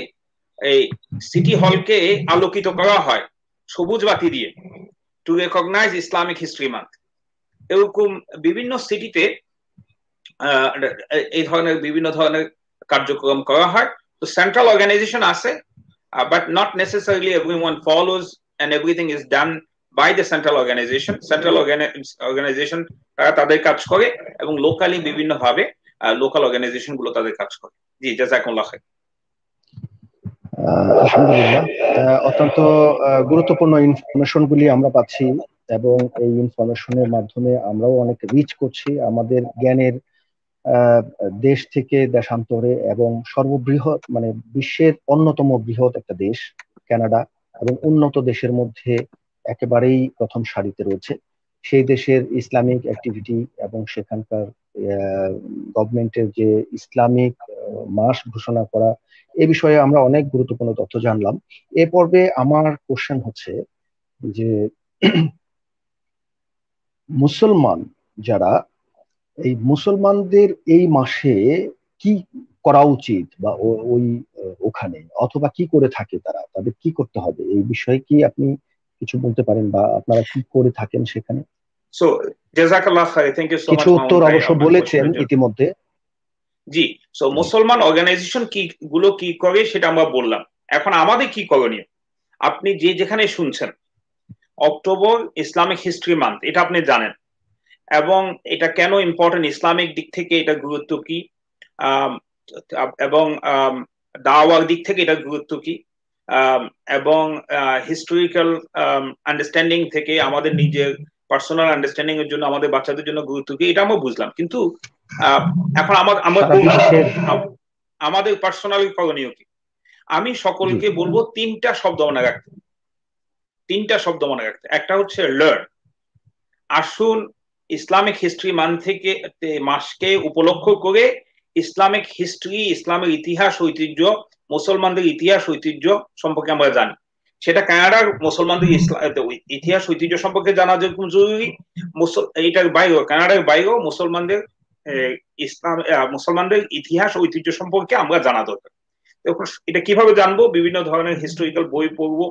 এই সিটি হলকে আলোকিত করা হয় সবুজ বাতি দিয়ে, to recognize Islamic history month. এরকম বিভিন্ন সিটিতে এই ধরনের বিভিন্ন ধরনের কার্যক্রম করা হয়। তো সেন্ট্রাল অর্গানাইজেশন আছে, but not necessarily everyone follows and everything is done by the central organization. Central organization তারা তাদের কাজ করে এবং লোকালি বিভিন্ন ভাবে লোকাল অর্গানাইজেশন গুলো তাদের কাজ করে। জি, জাযাকুমুল্লাহ খাইর। আলহামদুলিল্লাহ, অত্যন্ত গুরুত্বপূর্ণ ইনফরমেশন গুলি আমরা পাচ্ছি এবং এই ইনফরমেশনের মাধ্যমে আমরাও অনেক রিচ করছি আমাদের জ্ঞানের দেশ থেকে দেশান্তরে। এবং সর্ববৃহৎ মানে বিশ্বের অন্যতম বৃহৎ একটা দেশ কানাডা, এবং উন্নত দেশের মধ্যে একেবারেই প্রথম সারিতে রয়েছে। সেই দেশের ইসলামিক অ্যাক্টিভিটি এবং সেখানকার গভর্নমেন্টের যে ইসলামিক মাস ঘোষণা করা, এ বিষয়ে আমরা অনেক গুরুত্বপূর্ণ তথ্য জানলাম। এ পর্বে আমার কোশ্চেন হচ্ছে যে মুসলমান যারা, এই মুসলমানদের এই মাসে কি করা উচিত, বা ওই ওখানে অথবা কি করে থাকে তারা, তাদের কি করতে হবে, এই বিষয়ে কি আপনি কিছু বলতে পারেন, বা আপনারা কি করে থাকেন সেখানে? সো জাযাকাল্লাহ খাইর, থ্যাংক ইউ সো মাচ কিছু উত্তর মামুন ভাই অবশ্য আপনার বলেছেন কোশ্চেনের জন্য। ইতিমধ্যে। জি, সো জি মুসলমান অর্গানাইজেশন কি করে সেটা আমরা বললাম। এখন আমাদের কি করণীয়? আপনি যেখানে শুনছেন অক্টোবর ইসলামিক হিস্ট্রি মান্থ, এটা আপনি জানেন, এবং এটা কেন ইম্পর্টেন্ট, ইসলামিক দিক থেকে এটা গুরুত্ব কি, এবং দাওয়ার দিক থেকে এটা গুরুত্ব কি, এবং হিস্টোরিক্যাল আন্ডারস্ট্যান্ডিং থেকে আমাদের নিজের পার্সোনাল আন্ডারস্ট্যান্ডিং এর জন্য আমাদের বাচ্চাদের জন্য গুরুত্ব কি, এটা আমরা বুঝলাম। কিন্তু এখন আমরা সারা করবো বিশ্বের। আমাদের পার্সোনাল করণীয় কি? আমি জি সকলকে বলবো তিনটা শব্দ মনে রাখতে। একটা হচ্ছে লার্ন। আসুন ইসলামিক হিস্ট্রি মাসকে উপলক্ষ করে ইসলামিক হিস্ট্রি, ইসলামের ইতিহাস ঐতিহ্য, মুসলমানদের ইতিহাস ঐতিহ্য সম্পর্কে আমরা জানি। সেটা কানাডার মুসলমানদের ইতিহাস ঐতিহ্য সম্পর্কে জানা যেরকম জরুরি, এটার বাইরেও, কানাডার বাইরেও মুসলমানদের ইতিহাস ঐতিহ্য সম্পর্কে আমরা জানা দরকার। এটা কিভাবে জানবো? বিভিন্ন ধরনের হিস্টোরিক্যাল বই পড়বো,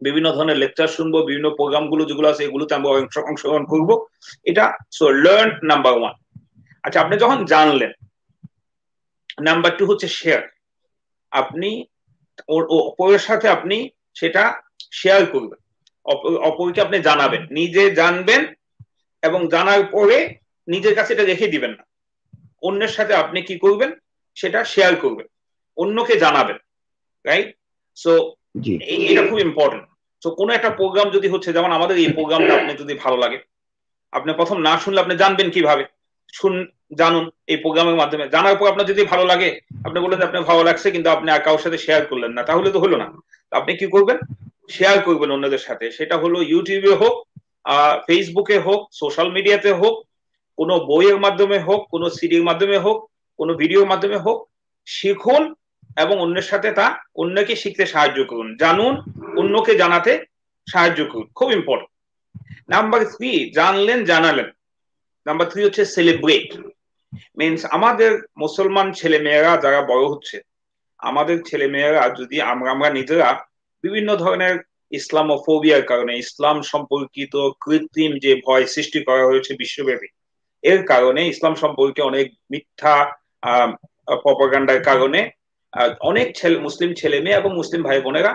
বিভিন্ন ধরনের লেকচার শুনবো, বিভিন্ন প্রোগ্রাম গুলো যেগুলো আছে এগুলোতে আমরা অংশগ্রহণ করবো। এটা সো লার্ন, নাম্বার 1। আচ্ছা, আপনি যখন জানলেন, নাম্বার 2 হচ্ছে শেয়ার। আপনি অপরের সাথে আপনি সেটা শেয়ার করবেন, অপরকে আপনি জানাবেন, নিজে জানবেন এবং জানার পরে নিজের কাছে এটা রেখে দিবেন না, অন্যের সাথে আপনি কি করবেন, সেটা শেয়ার করবেন, অন্যকে জানাবেন, রাইট? সো জি এটা খুব ইম্পর্টেন্ট। তো কোনো একটা প্রোগ্রাম যদি হচ্ছে, যেমন আমাদের এই প্রোগ্রামটা আপনি যদি ভালো লাগে, আপনি প্রথম না শুনলে আপনি জানবেন কিভাবে? জানুন এই প্রোগ্রামের মাধ্যমে। জানার পর আপনার যদি ভালো লাগে, আপনি বললেন যে আপনার ভালো লাগছে, কিন্তু আপনি আর কারোর সাথে শেয়ার করলেন না, তাহলে তো হলো না। আপনি কি করবেন? শেয়ার করবেন অন্যদের সাথে। সেটা হলো ইউটিউবে হোক, ফেসবুকে হোক, সোশ্যাল মিডিয়াতে হোক, কোনো বইয়ের মাধ্যমে হোক, কোনো সিডির মাধ্যমে হোক, কোনো ভিডিওর মাধ্যমে হোক। শিখুন এবং অন্যের সাথে অন্যকে শিখতে সাহায্য করুন, জানুন, অন্যকে জানাতে সাহায্য করুন, খুব ইম্পর্টেন্ট। নাম্বার 3, জানলেন, জানালেন। নাম্বার 3 হচ্ছে সেলিব্রেট। মিনস আমাদের মুসলমান ছেলে মেয়েরা যারা বড় হচ্ছে, আমাদের ছেলে মেয়েরা যদি আমরা নিজেরা বিভিন্ন ধরনের ইসলামোফোবিয়ার কারণে, ইসলাম সম্পর্কিত কৃত্রিম যে ভয় সৃষ্টি করা হয়েছে বিশ্বব্যাপী, এর কারণে, ইসলাম সম্পর্কে অনেক মিথ্যা প্রপাগান্ডার কারণে অনেক মুসলিম ছেলে মেয়ে এবং মুসলিম ভাই বোনেরা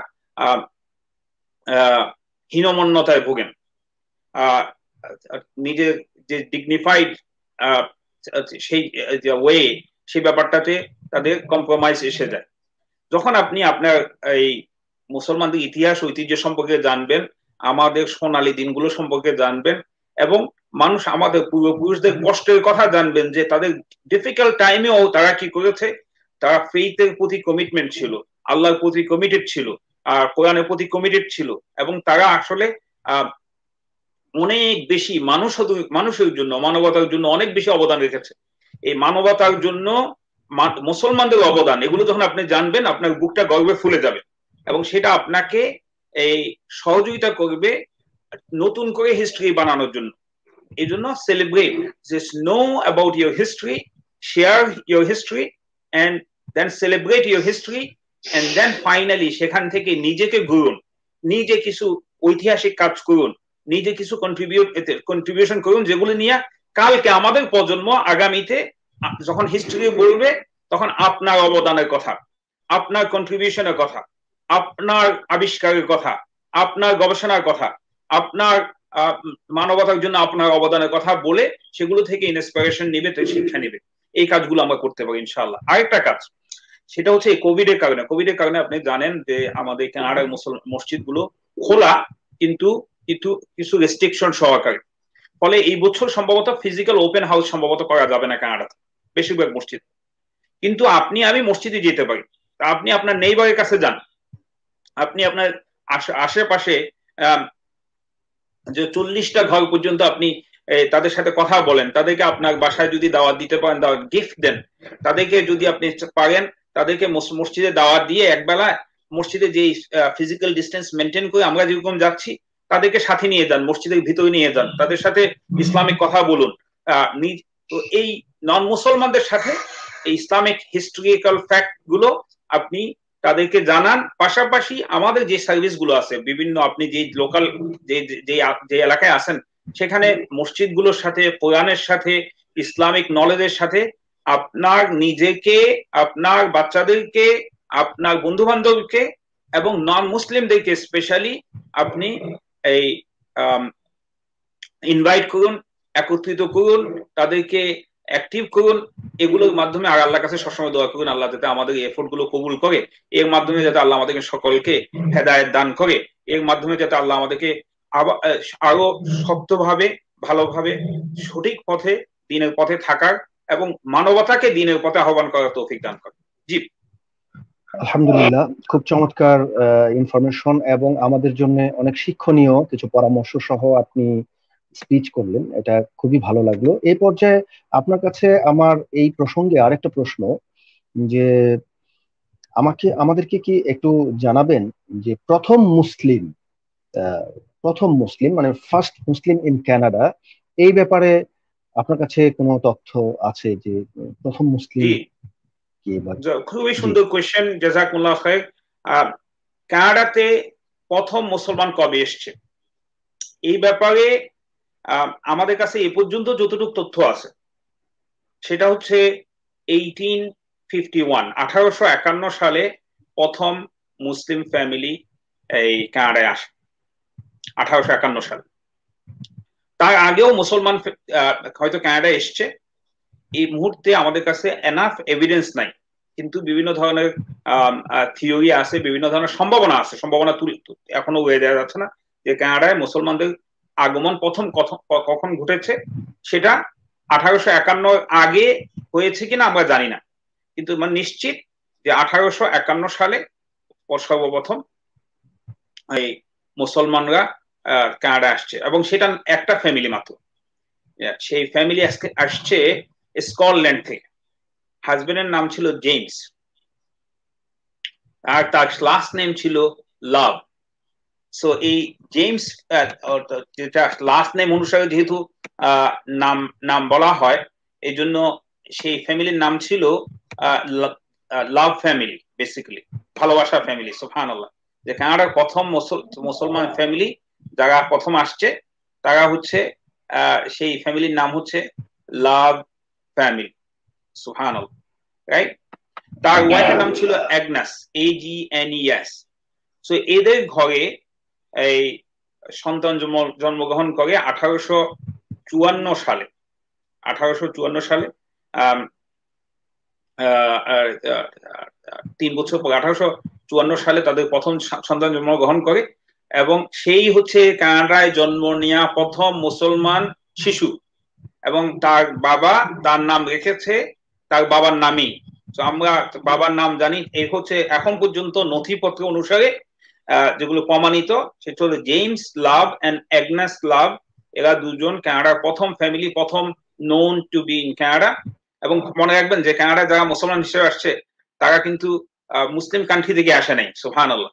হীনমন্যতায় ভোগেন। নিজের যে ডিগনিফাইড সেই ওয়ে, সেই ব্যাপারটাতে তাদের কম্প্রোমাইজ এসে যায়। যখন আপনি আপনার এই মুসলমানদের ইতিহাস ঐতিহ্য সম্পর্কে জানবেন, আমাদের সোনালী দিনগুলো সম্পর্কে জানবেন, এবং মানুষ আমাদের পূর্বপুরুষদের কষ্টের কথা জানবেন, যে তাদের ডিফিকাল্ট টাইমেও তারা কি করেছে, তারা ফেইথের প্রতি কমিটমেন্ট ছিল, আল্লাহর প্রতি কমিটেড ছিল, আর কোরআনের প্রতি কমিটেড ছিল, এবং তারা আসলে অনেক বেশি মানুষের জন্য, মানবতার জন্য অনেক বেশি অবদান রেখেছে। এই মানবতার জন্য মুসলমানদের অবদান, এগুলো যখন আপনি জানবেন আপনার বুকটা গর্বে ফুলে যাবে, এবং সেটা আপনাকে এই সহযোগিতা করবে নতুন করে হিস্ট্রি বানানোর জন্য। এই জন্য celebrate, just know about your history, share your history, and then celebrate your history, and then finally সেখান থেকে নিজেকে গড়ুন, নিজে কিছু ঐতিহাসিক কাজ করুন, নিজে কিছু কন্ট্রিবিউশন করুন, যেগুলো নিয়ে কালকে আমাদের প্রজন্ম আগামীতে যখন হিস্ট্রি বলবে তখন আপনার অবদানের কথা, আপনার কন্ট্রিবিউশনের কথা, আপনার আবিষ্কারের কথা, আপনার গবেষণার কথা, আপনার মানবতার জন্য আপনার অবদানের কথা বলে সেগুলো থেকে ইন্সপিরেশন নিবে, শিক্ষা নিবে। এই কাজগুলো আমরা করতে পারি ইনশাআল্লাহ। আরেকটা কাজ, সেটা হচ্ছে কোভিড এর কারণে আপনি জানেন যে আমাদের কানাডার মসজিদগুলো খোলা, কিন্তু কিছু রেস্ট্রিকশন সহকারে। ফলে এই বছর সম্ভবত ফিজিক্যাল ওপেন হাউস সম্ভবত করা যাবে না কানাডাতে বেশিরভাগ মসজিদ, কিন্তু আপনি আমি মসজিদে যেতে পারি। আপনি আপনার নেইবারের কাছে যান, আপনি আপনার আশেপাশে যে 40টা ঘর পর্যন্ত আপনি তাদের সাথে কথা বলেন, তাদেরকে আপনার বাসায় যদি দাওয়াত দিতে পারেন, দাওয়াত গিফট দেন তাদেরকে, যদি আপনি পারেন তাদেরকে মসজিদে দাওয়াত দিয়ে একবেলা মসজিদে যে ফিজিক্যাল ডিস্টেন্স মেনটেন করে আমরা যেরকম যাচ্ছি তাদেরকে সাথে নিয়ে যান, মসজিদের ভিতরে নিয়ে যান, তাদের সাথে ইসলামিক কথা বলুন। তো এই নন মুসলমানদের সাথে এই ইসলামিক হিস্টোরিক্যাল ফ্যাক্ট গুলো আপনি তাদেরকে জানান। পাশাপাশি আমাদের যে সার্ভিস গুলো আছে বিভিন্ন, আপনি যে লোকাল যে এলাকায় আছেন সেখানে মসজিদ গুলোর সাথে, কোরআনের সাথে, ইসলামিক নলেজের সাথে আপনার নিজেকে, আপনার বাচ্চাদেরকে, আপনার বন্ধু বান্ধবকে এবং নন মুসলিমদেরকে স্পেশালি আপনি এই ইনভাইট করুন, একত্রিত করুন, তাদেরকে অ্যাক্টিভ করুন। এগুলোর মাধ্যমে আর আল্লাহর কাছে সবসময় দোয়া করুন আল্লাহ যাতে আমাদের এফোর্ট গুলো কবুল করে, এর মাধ্যমে যাতে আল্লাহ আমাদেরকে সকলকে হেদায়েত দান করে, এর মাধ্যমে যাতে আল্লাহ আমাদেরকে আরো শক্তভাবে, ভালোভাবে, সঠিক পথে, দিনের পথে থাকার এবং মানবতাকে দিনের পথে আহ্বান করার তৌফিক দান করে। জি, আলহামদুলিল্লাহ, খুব চমৎকার ইনফরমেশন এবং আমাদের জন্য অনেক শিক্ষণীয় কিছু পরামর্শ সহ আপনি স্পিচ করলেন, এটা খুবই ভালো লাগলো। এই পর্যায়ে আপনার কাছে আমার এই প্রসঙ্গে আরেকটা প্রশ্ন, যে আমাদেরকে কি একটু জানাবেন যে প্রথম মুসলিম মানে ফার্স্ট মুসলিম ইন কানাডা, এই ব্যাপারে আপনার কাছে কোনো তথ্য আছে যে প্রথম মুসলিম কি? খুবই সুন্দর কোয়েশ্চেন, জাযাকুমুল্লাহ খাইর। কানাডাতে প্রথম মুসলমান কবে এসছে এই ব্যাপারে আমাদের কাছে এ পর্যন্ত যতটুকু তথ্য আছে সেটা হচ্ছে 1851 সালে প্রথম মুসলিম ফ্যামিলি এই কানাডায় আসে, 1851 সালে। তার আগেও মুসলমান হয়তো কানাডায় এসছে, এই মুহূর্তে আমাদের কাছে এনাফ এভিডেন্স নাই, কিন্তু বিভিন্ন ধরনের থিওরি আছে, বিভিন্ন ধরনের সম্ভাবনা আছে, সম্ভাবনা এখনো উড়ে দেওয়া যাচ্ছে না যে কানাডায় মুসলমানদের আগমন প্রথম কখন ঘটেছে। সেটা 1851 আগে হয়েছে কিনা আমরা জানি না, কিন্তু মানে নিশ্চিত যে 1851 সালে সর্বপ্রথম এই মুসলমানরা কানাডা আসছে, এবং সেটা একটা ফ্যামিলি মাত্র। সেই ফ্যামিলি আসছে স্কটল্যান্ড থেকে। হাজবেন্ডের নাম ছিল জেমস, আর তার লাস্ট নেম ছিল লাভ। সো এই জেমস যেটা লাস্ট নেম অনুসারে যেহেতু নাম বলা হয়, এই জন্য সেই ফ্যামিলির নাম ছিল লাভ ফ্যামিলি, বেসিক্যালি ভালোবাসা ফ্যামিলি। সুবহানাল্লাহ, যে কানাডার প্রথম মুসলমান ফ্যামিলি যারা প্রথম আসছে তারা হচ্ছে সেই ফ্যামিলির নাম হচ্ছে লাভ ফ্যামিলি। সুবহানাল্লাহ, রাইট। তার ওয়াইফের নাম ছিল অ্যাগনেস, AGNES। সো এদের ঘরে এই সন্তান জন্মগ্রহণ করে 1854 সালে। 1854 সালে 3 বছর পর 1854 সালে তাদের প্রথম সন্তান জন্মগ্রহণ করে, এবং সেই হচ্ছে কানাডায় জন্ম নেওয়া প্রথম মুসলমান শিশু, এবং তার নাম রেখেছে তার বাবার নামই। তো আমরা বাবার নাম জানি, এই হচ্ছে এখন পর্যন্ত নথিপত্র অনুসারে যেগুলো প্রমাণিত, সেটা হলো জেমস লাভ এন্ড অ্যাগনেস লাভ। এরা দুজন কানাডার প্রথম ফ্যামিলি, প্রথম known to be in Canada. এবং মনে রাখবেন যে কানাডা যারা মুসলমান হিসেবে আসছে তারা কিন্তু মুসলিম কান্ট্রি থেকে আসে নাই, সুবহানাল্লাহ।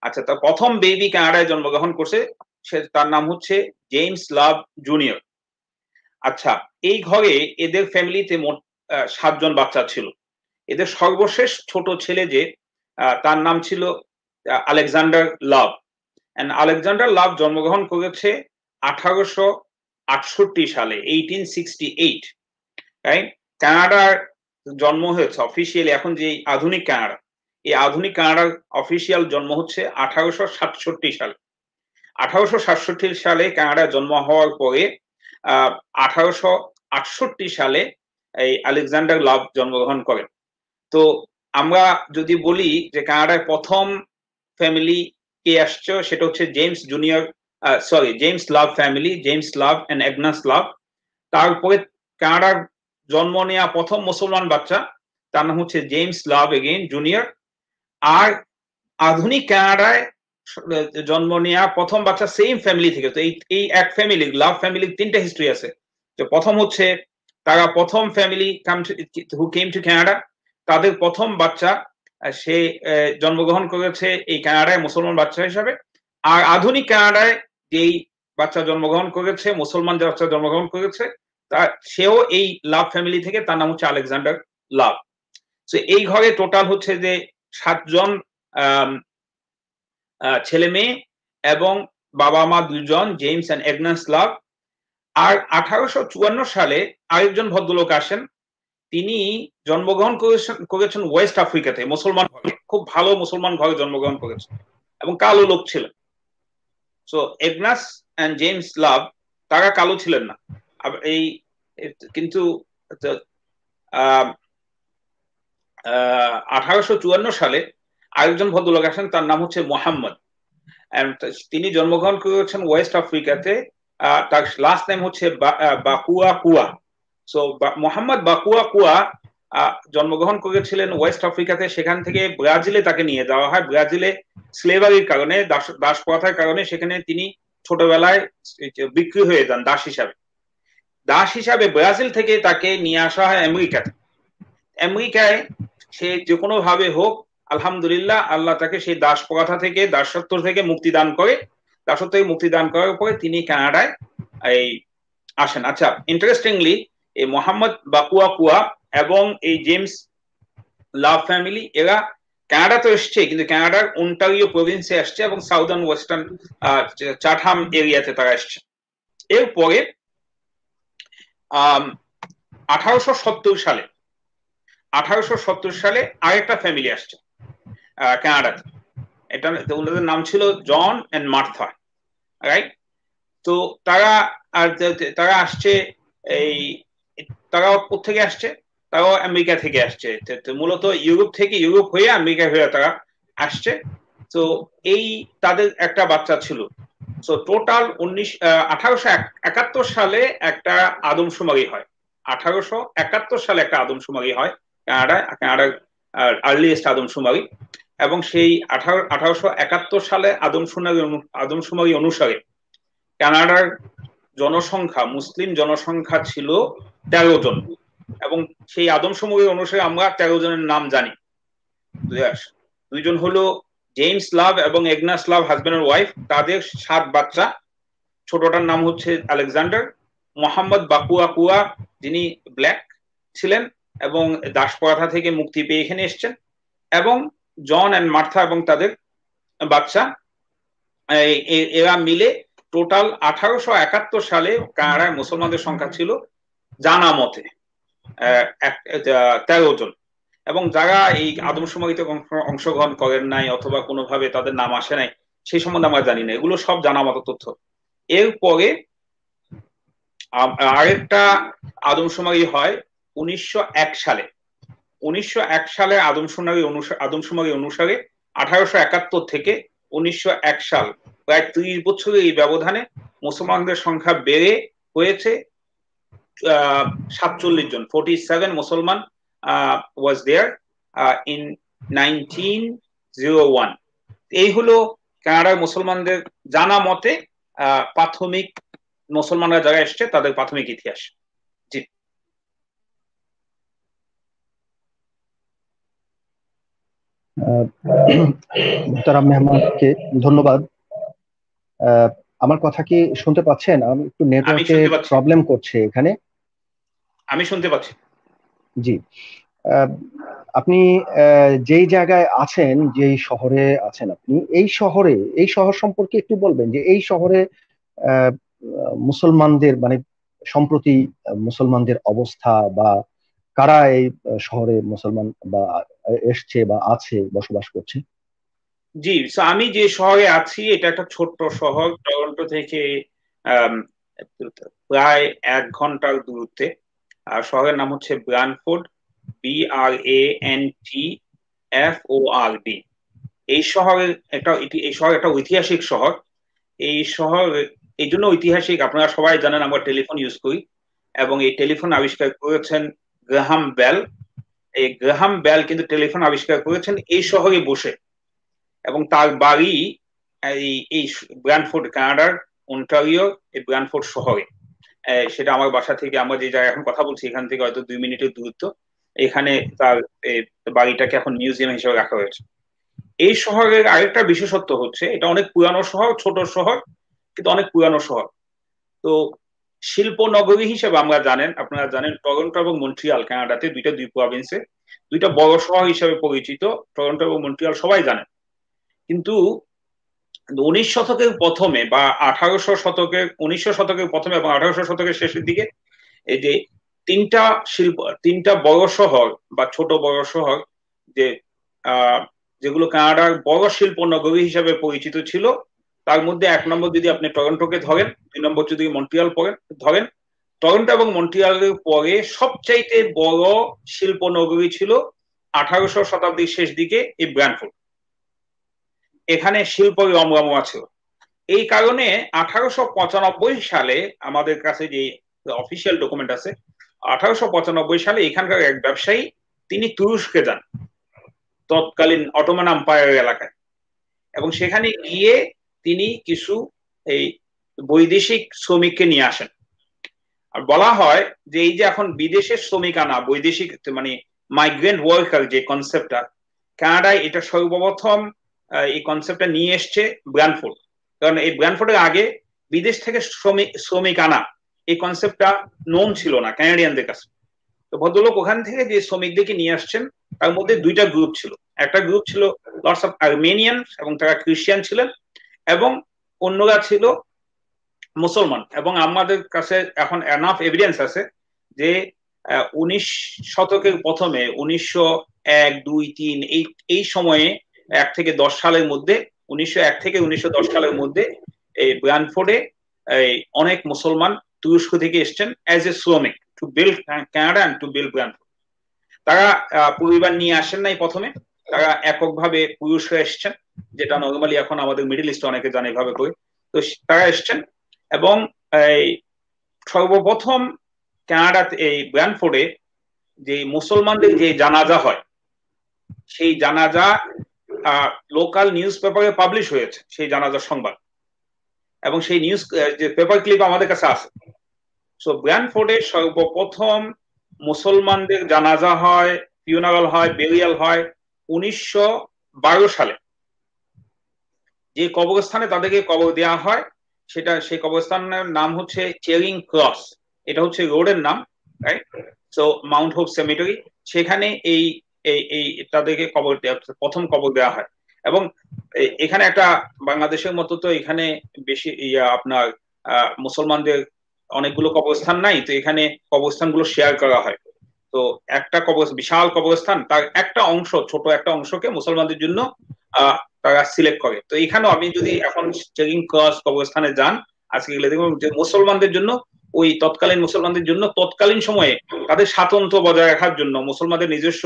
আচ্ছা, তার প্রথম বেবি কানাডায় জন্মগ্রহণ করছে, তার নাম হচ্ছে জেমস লাভ জুনিয়র। আচ্ছা, এই ঘরে এদের ফ্যামিলিতে মোট 7 জন বাচ্চা ছিল। এদের সর্বশেষ ছোট ছেলে যে তার নাম ছিল আলেকজান্ডার লাভ। আলেকজান্ডার লাভ জন্মগ্রহণ করেছে 1868 সালে, 1868, রাইট? কানাডার জন্ম হয়েছে অফিসিয়ালি, এখন যে আধুনিক কানাডা, এই আধুনিক কানাডার অফিসিয়াল জন্ম হচ্ছে 1867 সালে। 1867 সালে কানাডায় জন্ম হওয়ার পরে 1868 সালে এই আলেকজান্ডার লাভ জন্মগ্রহণ করেন। তো আমরা যদি বলি যে কানাডায় প্রথম ফ্যামিলি কে আসছে, সেটা হচ্ছে James junior, James Love family, James Love and Agnes Love. তারপরে কানাডার জন্ম নেওয়া প্রথম মুসলমান বাচ্চা, তার নাম হচ্ছে জেমস লাভ এগেইন জুনিয়র। আর আধুনিক কানাডায় জন্ম নেওয়া প্রথম বাচ্চা সেম ফ্যামিলি থেকে। তো এই এক ফ্যামিলি, লাভ ফ্যামিলির 3টা হিস্ট্রি আছে। তো প্রথম হচ্ছে তারা প্রথম family who came to Canada, তাদের প্রথম বাচ্চা সে জন্মগ্রহণ করেছে এই কানাডায় মুসলমান বাচ্চা হিসাবে। আর আধুনিক কানাডায় যেই বাচ্চা জন্মগ্রহণ করেছে, মুসলমান বাচ্চা জন্মগ্রহণ করেছে, সেও এই লাভ ফ্যামিলি থেকে, তার নাম হচ্ছে আলেকজান্ডার লাভ। তো এই ঘরে টোটাল হচ্ছে যে 7 জন ছেলে মেয়ে এবং বাবা মা 2 জন, জেমস এন্ড এগনাস লাভ। আর 1854 সালে আরেকজন ভদ্রলোক আসেন, তিনি জন্মগ্রহণ করেছেন ওয়েস্ট আফ্রিকাতে, মুসলমান ঘরে, খুব ভালো মুসলমান ঘরে জন্মগ্রহণ করেছেন এবং কালো লোক ছিলেন। সো এগনাস এন্ড জেমস লাভ তারা কালো ছিলেন না। এই কিন্তু 1854 সালে আরেকজন ভদ্রলোক আসেন, তার নাম হচ্ছে মোহাম্মদ। তিনি জন্মগ্রহণ করেছেন ওয়েস্ট আফ্রিকাতে। তার লাস্ট নেম হচ্ছে বাকুয়া কুয়া। সো মোহাম্মদ বাকুয়া কুয়া জন্মগ্রহণ করেছিলেন ওয়েস্ট আফ্রিকাতে। সেখান থেকে ব্রাজিলে তাকে নিয়ে যাওয়া হয়। ব্রাজিলে স্লেভারির কারণে, দাস প্রথার কারণে সেখানে তিনি ছোটবেলায় বিক্রি হয়ে যান দাস হিসাবে। দাস হিসাবে ব্রাজিল থেকে তাকে নিয়ে আসা হয় আমেরিকাতে। আমেরিকায় সে যে কোনো ভাবে হোক, আলহামদুলিল্লাহ, আল্লাহ তাকে সেই দাস প্রথা থেকে, দাসত্ব থেকে মুক্তি দান করে। দাসত্ব থেকে মুক্তি দান করার পরে তিনি কানাডায় এই আসেন। আচ্ছা, ইন্টারেস্টিংলি এই মোহাম্মদ বাকুয়া কুয়া এবং এই জেমস লাভ ফ্যামিলি এরা কানাডা তো এসছে, কিন্তু কানাডার ওন্টারিও প্রভিন্সে আসছে এবং সাউদার্ন ওয়েস্টার্ন চাথাম এরিয়াতে তারা এসছে। এরপরে 1870 সালে আরেকটা ফ্যামিলি আসছে কানাডাতে। এটা ওনাদের নাম ছিল জন এন্ড মার্থা, রাইট? তো তারা আসছে, এই তারা কোথেকে আসছে? তারাও আমেরিকা থেকে আসছে। মূলত ইউরোপ থেকে, ইউরোপ হয়ে আমেরিকা হয়ে তারা আসছে। তো এই তাদের একটা বাচ্চা ছিল। তো টোটাল 1871 সালে একটা আদমশুমারি হয়। 1871 সালে একটা আদমশুমারি হয় কানাডার আর্লিয়েস্ট আদমশুমারি। এবং সেই 1871 সালে আদমশুমারি অনুসারে কানাডার জনসংখ্যা, মুসলিম জনসংখ্যা ছিল 13 জন। এবং সেই আদমশুমারি অনুসারে আমরা 13 জনের নাম জানি। 2 জন হলো জেমস লাভ এবং এগনাস লাভ, হাজবেন্ড এন্ড ওয়াইফ। তাদের 7 বাচ্চা। ছোটটার নাম হচ্ছে আলেকজান্ডার। মোহাম্মদ বাকুয়া কুয়া, যিনি ব্ল্যাক ছিলেন এবং দাস প্রথা থেকে মুক্তি পেয়ে এখানে এসেছেন। এবং জন এন্ড মার্থা এবং তাদের বাচ্চা, এরা মিলে টোটাল 1871 সালে কানাডায় মুসলমানদের সংখ্যা ছিল জানা মতে 13 জন। এবং যারা এই আদমশুমারিতে অংশগ্রহণ করেন নাই অথবা কোনোভাবে তাদের নাম আসে নাই, সেই সম্বন্ধে আমরা জানি না। এগুলো সব জানা মতো তথ্য। এরপরে আরেকটা আদমশুমারি হয় 1901 সালে। 1901 সালে আদমশুমারি অনুসারে 1871 থেকে 1901 সাল, প্রায় 30 বছরের এই ব্যবধানে মুসলমানদের সংখ্যা বেড়ে হয়েছে 47 জন। 47 মুসলমান was there in 1901। এই হলো কানাডার মুসলমানদের জানা মতে প্রাথমিক মুসলমানরা যারা এসছে তাদের প্রাথমিক ইতিহাস। জি, মোহতারাম মেহমানকে ধন্যবাদ। আমার কথা কি শুনতে পাচ্ছেন? আমি একটু আমি নেটওয়ার্কের শুনতে পাচ্ছি, প্রবলেম করছে এখানে। আমি শুনতে পাচ্ছি। জি। আহ, আপনি যেই জায়গায় আছেন, যেই শহরে আছেন আপনি, এই শহর সম্পর্কে একটু বলবেন যে এই শহরে আহ, মুসলমানদের মানে সম্প্রতি মুসলমানদের অবস্থা, বা কারা এই শহরে মুসলমান বা এসছে বা আছে, বসবাস করছে। জি, so আমি যে শহরে আছি এটা একটা ছোট্ট শহর, টরন্টো থেকে আম, প্রায় 1 ঘন্টার দূরত্বে। আর শহরের নাম হচ্ছে ব্রানফোর্ড, BRANTFORD। এই শহর একটা ঐতিহাসিক শহর। এই শহর এই জন্য ঐতিহাসিক, আপনারা সবাই জানেন আমরা টেলিফোন ইউজ করি, এবং এই টেলিফোন আবিষ্কার করেছেন গ্রাহাম বেল। এই গ্রাহাম বেল কিন্তু টেলিফোন আবিষ্কার করেছেন এই শহরে বসে, এবং তার বাড়ি এই এই ব্র্যান্ডফোর্ড, কানাডার অন্টারিও এই ব্র্যান্ডফোর্ড শহরে। সেটা আমার বাসা থেকে, আমরা যে জায়গায় এখন কথা বলছি এখান থেকে হয়তো 2 মিনিটের দূরত্ব। এখানে তার বাড়িটাকে এখন মিউজিয়াম হিসেবে রাখা হয়েছে। এই শহরের আরেকটা বিশেষত্ব হচ্ছে এটা অনেক পুরানো শহর, ছোট শহর কিন্তু অনেক পুরানো শহর। তো শিল্প নগরী হিসেবে আপনারা জানেন টরন্টো এবং মন্ট্রিয়াল কানাডাতে দুই প্রভিন্সে দুইটা বড় শহর হিসেবে পরিচিত। টরন্টো এবং মন্ট্রিয়াল সবাই জানেন। কিন্তু 19 শতকের প্রথমে বা 1900 শতকের প্রথমে এবং 1800 শতকের শেষের দিকে এই যে তিনটা তিনটা বড় শহর বা ছোট বড় শহর, যে আহ যেগুলো কানাডার বড় শিল্প নগরী হিসেবে পরিচিত ছিল, তার মধ্যে 1 নম্বর যদি আপনি টরন্টোকে ধরেন, 2 নম্বর যদি মন্ট্রিয়াল ধরেন, টরন্টো এবং মন্ট্রিয়ালের পরে সবচাইতে বড় শিল্প নগরী ছিল 1800 শতাব্দীর শেষ দিকে এই ব্র্যান্ডফোর্ড। এখানে শিল্প রমরমা ছিল। এই কারণে 1895 সালে আমাদের কাছে যে অফিসিয়াল ডকুমেন্ট আছে, 1895 সালে এখানকার এক ব্যবসায়ী তিনি তুরস্কে যান, তৎকালীন অটোমান আম্পায়ার এলাকায়, এবং সেখানে গিয়ে তিনি কিছু এই বৈদেশিক শ্রমিককে নিয়ে আসেন। আর বলা হয় যে এই যে এখন বিদেশের শ্রমিক আনা, বৈদেশিক মানে মাইগ্রেন্ট ওয়ার্কার যে কনসেপ্টটা, কানাডায় এটা সর্বপ্রথম এই কনসেপ্টটা নিয়ে এসছে ব্র্যান্ডফোর্ড। কারণ এই ব্র্যান্ডফোর্ডের আগে বিদেশ থেকে শ্রমিক আনা এই কনসেপ্টটা নোন ছিল না কানাডিয়ানদের কাছে। তো ভদ্রলোক ওখান থেকে যে শ্রমিকদেরকে নিয়ে আসছেন তার মধ্যে দুইটা গ্রুপ ছিল। একটা গ্রুপ ছিল লর্ডস অফ আর্মেনিয়ান এবং তারা খ্রিস্টান ছিলেন, এবং অন্যরা ছিল মুসলমান। এবং আমাদের কাছে এখন এনাফ এভিডেন্স আছে যে 19 শতকের প্রথমে 1901, 2, 3 এই সময়ে 1 থেকে 10 সালের মধ্যে, 1901 থেকে 1910 সালের মধ্যে এই ব্র্যান্ডফোর্ডে এই অনেক মুসলমান তুরস্ক থেকে এসছেন অ্যাজ এ শ্রমিক to build Canada and to build Brantford. তারা পরিবার নিয়ে আসেন নাই প্রথমে, তারা এককভাবে পুরুষরা এসছেন, যেটা নর্মালি এখন আমাদের মিডল ইস্টে অনেকে জানে এভাবে করে। তো তারা এসছেন, এবং এই সর্বপ্রথম কানাডাতে এই ব্র্যান্ডফোর্ডে যে মুসলমানদের যে জানাজা হয়, সেই জানাজা লোকাল নিউজ পেপারে পাবলিশ হয়েছে, সেই জানাজার সংবাদ, এবং সেই নিউজ যে পেপার ক্লিপ আমাদের কাছে আছে। সো ব্র্যান্ডফোর্ডে সর্বপ্রথম মুসলমানদের জানাজা হয়, ফিউনারাল হয়, বেরিয়াল হয় 1912 সালে। যে কবরস্থানে তাদেরকে কবর দেওয়া হয় সেই কবরস্থানের নাম হচ্ছে চেরিং ক্রস, এটা হচ্ছে রোডের নাম, right? So Mount hope cemetery, সেখানে এই এই এই তাদেরকে প্রথম কবর দেওয়া হয়। এবং এখানে একটা, বাংলাদেশের মতো তো এখানে বেশি আপনার মুসলমানদের অনেকগুলো কবরস্থান নাই, তো এখানে কবরস্থানগুলো শেয়ার করা হয়। তো একটা বিশাল কবরস্থান, তার একটা অংশ, ছোট একটা অংশকে মুসলমানদের জন্য তারা সিলেক্ট করে। তো এখানেও আপনি যদি এখন চেকিং ক্রস কবরস্থানে যান আজকে গেলে দেখবেন যে মুসলমানদের জন্য, ওই তৎকালীন মুসলমানদের জন্য তৎকালীন সময়ে তাদের স্বাতন্ত্র্য বজায় রাখার জন্য, মুসলমানদের নিজস্ব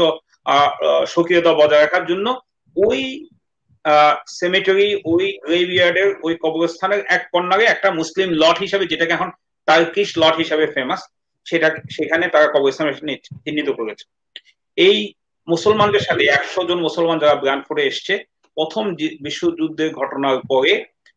স্বকীয়তা বজায় রাখার জন্য ওই সেমেটারি, ওই গ্রেভিয়ার্ডের, ওই কবরস্থানের এক কর্নারে একটা মুসলিম লট হিসাবে, যেটাকে এখন টার্কিশ লট হিসাবে ফেমাস, সেখানে তারা কবরস্থান চিহ্নিত করেছে। এই মুসলমানদের সাথে 100 জন মুসলমান যারা ব্র্যান্ডফোর্ডে এসছে, প্রথম বিশ্বযুদ্ধের ঘটনার পরে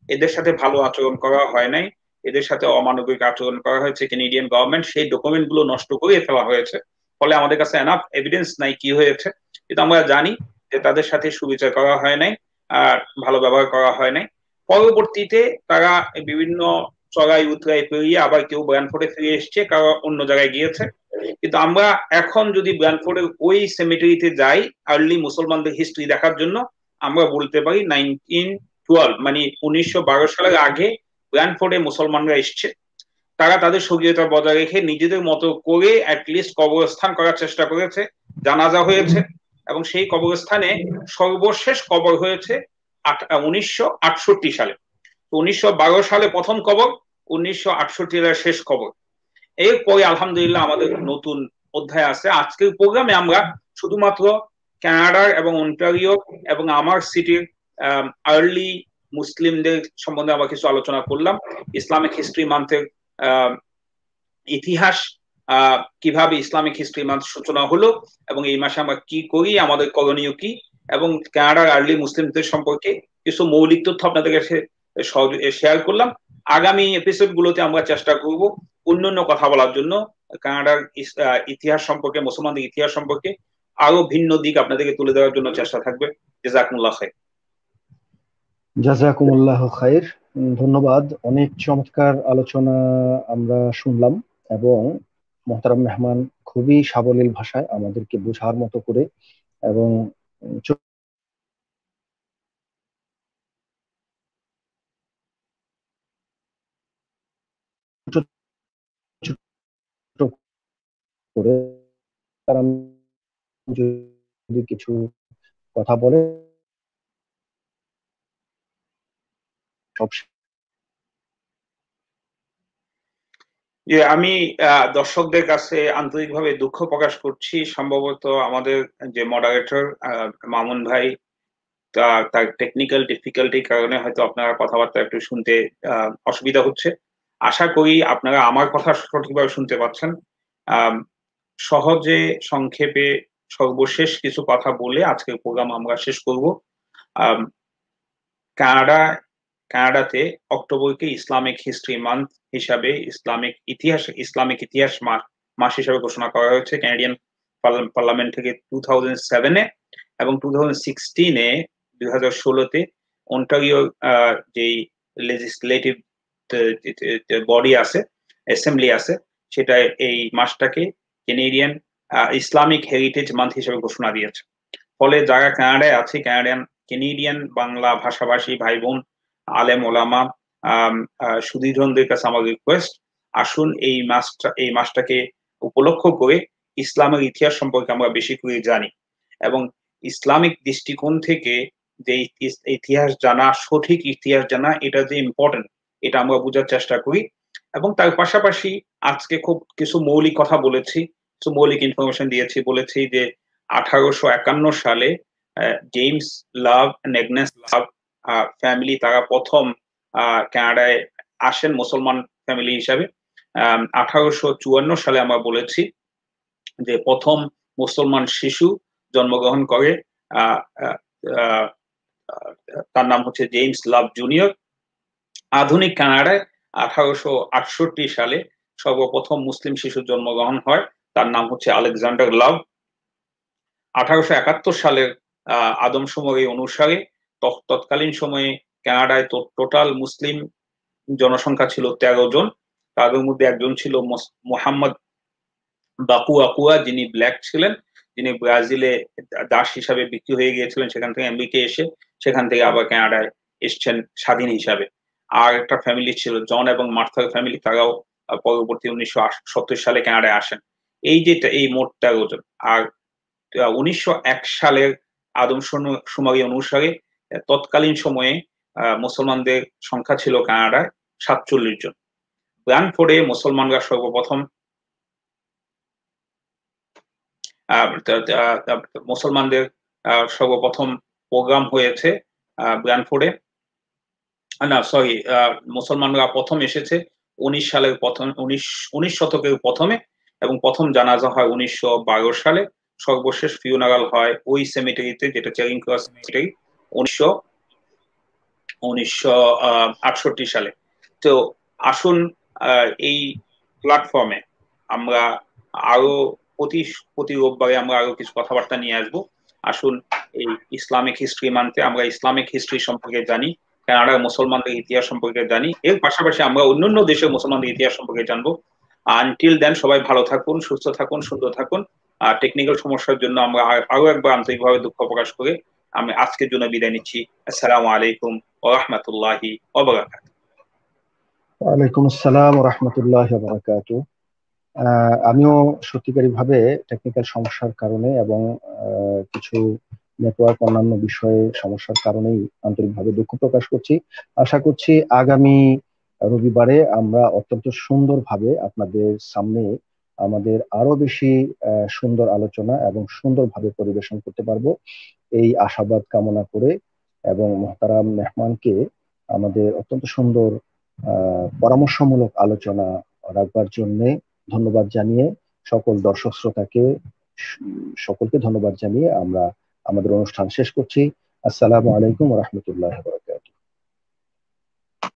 এদের সাথে ভালো আচরণ করা হয় নাই, এদের সাথে অমানবিক আচরণ করা হয়েছে, কেনেডিয়ান গভর্নমেন্ট সেই ডকুমেন্ট গুলো নষ্ট করে ফেলা হয়েছে। ফলে আমাদের কাছে এনাফ এভিডেন্স নাই কি হয়েছে, কিন্তু আমরা জানি যে তাদের সাথে সুবিচার করা হয় নাই আর ভালো ব্যবহার করা হয় নাই। পরবর্তীতে তারা বিভিন্ন চড়াই উতরাই পেরিয়ে আবার কেউ ব্র্যানফোর্ডে ফিরে এসছে, কারো অন্য জায়গায় গিয়েছে। কিন্তু আমরা এখন যদি ব্র্যানফোর্ডের ওই সেমেটারিতে যাই আর্লি মুসলমানদের হিস্ট্রি দেখার জন্য, আমরা বলতে পারি 1912 মানে 1912 সালের আগে ব্র্যানফোর্ডে মুসলমানরা এসছে। তারা তাদের স্বকীয়তা বজায় রেখে নিজেদের মতো করে অ্যাটলিস্ট কবরস্থান করার চেষ্টা করেছে, জানাজা হয়েছে, এবং সেই কবরস্থানে সর্বশেষ কবর হয়েছে 1968 সালে। 1912 সালে প্রথম কবর, 1968 সালে শেষ কবর। এরপরে আলহামদুলিল্লাহ আমাদের নতুন অধ্যায় আছে। আজকের প্রোগ্রামে আমরা শুধুমাত্র কানাডার এবং অন্টারিও এবং আমার সিটির আর্লি মুসলিমদের সম্বন্ধে আমরা কিছু আলোচনা করলাম। ইসলামিক হিস্ট্রি মান্থের ইতিহাস, কিভাবে ইসলামিক হিস্ট্রি মান্থ সূচনা হলো এবং এই মাসে আমরা কি করি, আমাদের করণীয় কি, এবং কানাডার আর্লি মুসলিমদের সম্পর্কে কিছু মৌলিক তথ্য আপনাদের কাছে শেয়ার করলাম। আগামী এপিসোড গুলোতে আমরা চেষ্টা করব অন্যান্য কথা বলার জন্য, কানাডার ইতিহাস সম্পর্কে, মুসলমানদের ইতিহাস সম্পর্কে আরো ভিন্ন দিক আপনাদেরকে তুলে দেওয়ার জন্য চেষ্টা থাকবে। জাযাকুমুল্লাহ খাইর। জাযাকুমুল্লাহ খাইর, ধন্যবাদ। অনেক চমৎকার আলোচনা আমরা শুনলাম এবং মোহতারাম মেহমান খুবই সাবলীল ভাষায় আমাদেরকে বোঝার মতো করে এবং করে তারা যদি কিছু কথা বলে সব আমি দর্শকদের কাছে আন্তরিকভাবে দুঃখ প্রকাশ করছি। সম্ভবত আমাদের যে মডারেটর মামুন ভাই, তার টেকনিক্যাল ডিফিকাল্টির কারণে হয়তো আপনারা কথাবার্তা একটু শুনতে অসুবিধা হচ্ছে। আশা করি আপনারা আমার কথা সঠিকভাবে শুনতে পাচ্ছেন। সহজে সংক্ষেপে সর্বশেষ কিছু কথা বলে আজকের প্রোগ্রাম আমরা শেষ করব। কানাডাতে অক্টোবরকে ইসলামিক হিস্ট্রি মান্থ হিসাবে, ইসলামিক ইতিহাস মাস হিসাবে ঘোষণা করা হয়েছে ক্যানাডিয়ান পার্লামেন্ট থেকে 2007-এ, এবং 2016-এ 2016-তে অন্টারিও যেই লেজিসলেটিভ বডি আছে, অ্যাসেম্বলি আছে, সেটা এই মাসটাকে ক্যানাডিয়ান ইসলামিক হেরিটেজ মান্থ হিসেবে ঘোষণা দিয়েছে। ফলে যারা কানাডায় আছে, ক্যানাডিয়ান বাংলা ভাষাভাষী ভাই বোন, আলেম ওলামা, সুধীজনদের কাছে আমার রিকোয়েস্ট, আসুন এই মাসটাকে উপলক্ষ করে ইসলামের ইতিহাস সম্পর্কে আমরা বেশি করে জানি, এবং ইসলামিক দৃষ্টিকোণ থেকে যে ইতিহাস জানা, সঠিক ইতিহাস জানা, এটা যে ইম্পর্টেন্ট, এটা আমরা বোঝার চেষ্টা করি। এবং তার পাশাপাশি আজকে খুব কিছু মৌলিক কথা বলেছি, কিছু মৌলিক ইনফরমেশন দিয়েছি। বলেছি যে 1851 সালে জেমস লাভ, নেগনেস লাভ ফ্যামিলি, তারা প্রথম কানাডায় আসেন মুসলমান ফ্যামিলি হিসাবে। 1854 সালে আমরা বলেছি যে প্রথম মুসলমান শিশু জন্মগ্রহণ করে, তার নাম হচ্ছে জেমস লাভ জুনিয়র। আধুনিক কানাডায় 1868 সালে সর্বপ্রথম মুসলিম শিশু জন্মগ্রহণ হয়, তার নাম হচ্ছে আলেকজান্ডার লাভ। 1871 সালের আদমশুমারি অনুসারে তৎকালীন সময়ে কানাডায় টোটাল মুসলিম জনসংখ্যা ছিল 13 জন। তাদের মধ্যে একজন ছিল মোহাম্মদ বাকু আকুয়া, যিনি ব্ল্যাক ছিলেন, যিনি ব্রাজিলে দাস হিসাবে বিক্রি হয়ে গিয়েছিলেন, সেখান থেকে আমেরিকা এসে সেখান থেকে আবার কানাডায় এসছেন স্বাধীন হিসাবে। আর একটা ফ্যামিলি ছিল জন এবং মার্থার ফ্যামিলি, তারাও পরবর্তী 1970 সালে কানাডায় আসেন। এই মোট 13 জন। আর 1901 সালের আদমশুমারি অনুসারে তৎকালীন সময়ে মুসলমানদের সংখ্যা ছিল কানাডায় 47 জন। ব্র্যানফোর্ডে মুসলমানরা সর্বপ্রথম প্রোগ্রাম হয়েছে ব্র্যানফোর্ডে, না সরি, মুসলমানরা প্রথম এসেছে 19 শতকের প্রথমে, এবং প্রথম জানাজা হয় 1912 সালে। সর্বশেষ ফিউনারাল হয় ওই সেমিটারিতে, যেটা চেরিং ক্রস সেমিটারি, 1968 সালে। তো আসুন এই প্ল্যাটফর্মে আমরা আরো প্রতি প্রতি রোববারে আমরা আরো কিছু কথাবার্তা নিয়ে আসবো। আসুন এই ইসলামিক হিস্ট্রি মানতে আমরা ইসলামিক হিস্ট্রি সম্পর্কে জানি, কানাডার মুসলমানদের ইতিহাস সম্পর্কে জানি, এর পাশাপাশি আমরা অন্যান্য দেশের মুসলমানদের ইতিহাস সম্পর্কে জানবো। আনটিল দেন সবাই ভালো থাকুন, সুস্থ থাকুন, সুন্দর থাকুন। টেকনিক্যাল সমস্যার জন্য আমরা আরো একবার আন্তরিকভাবে দুঃখ প্রকাশ করে আমি আজকের জন্য বিদায় নিচ্ছি। আসসালামু আলাইকুম ওয়া রাহমাতুল্লাহি ওয়া বারাকাতুহু। ওয়ালাইকুম আসসালাম ওয়া রাহমাতুল্লাহি ওয়া বারাকাতুহু। আমিও সত্যিকারী ভাবে টেকনিক্যাল সমস্যার কারণে এবং কিছু নেটওয়ার্ক অন্যান্য বিষয়ে সমস্যার কারণেই আন্তরিকভাবে দুঃখ প্রকাশ করছি। আশা করছি আগামী রবিবারে আমরা অত্যন্ত সুন্দরভাবে আপনাদের সামনে আমাদের আরো বেশি সুন্দর আলোচনা এবং সুন্দরভাবে পরিবেশন করতে পারবো, এই আশাবাদ কামনা করে এবং মোহতারাম মেহমানকে আমাদের অত্যন্ত সুন্দর পরামর্শমূলক আলোচনা রাখবার জন্য ধন্যবাদ জানিয়ে, সকল দর্শক শ্রোতাকে সকলকে ধন্যবাদ জানিয়ে আমরা আমাদের অনুষ্ঠান শেষ করছি। আসসালামু আলাইকুম ওয়া রাহমাতুল্লাহি ওয়া বারাকাতুহু।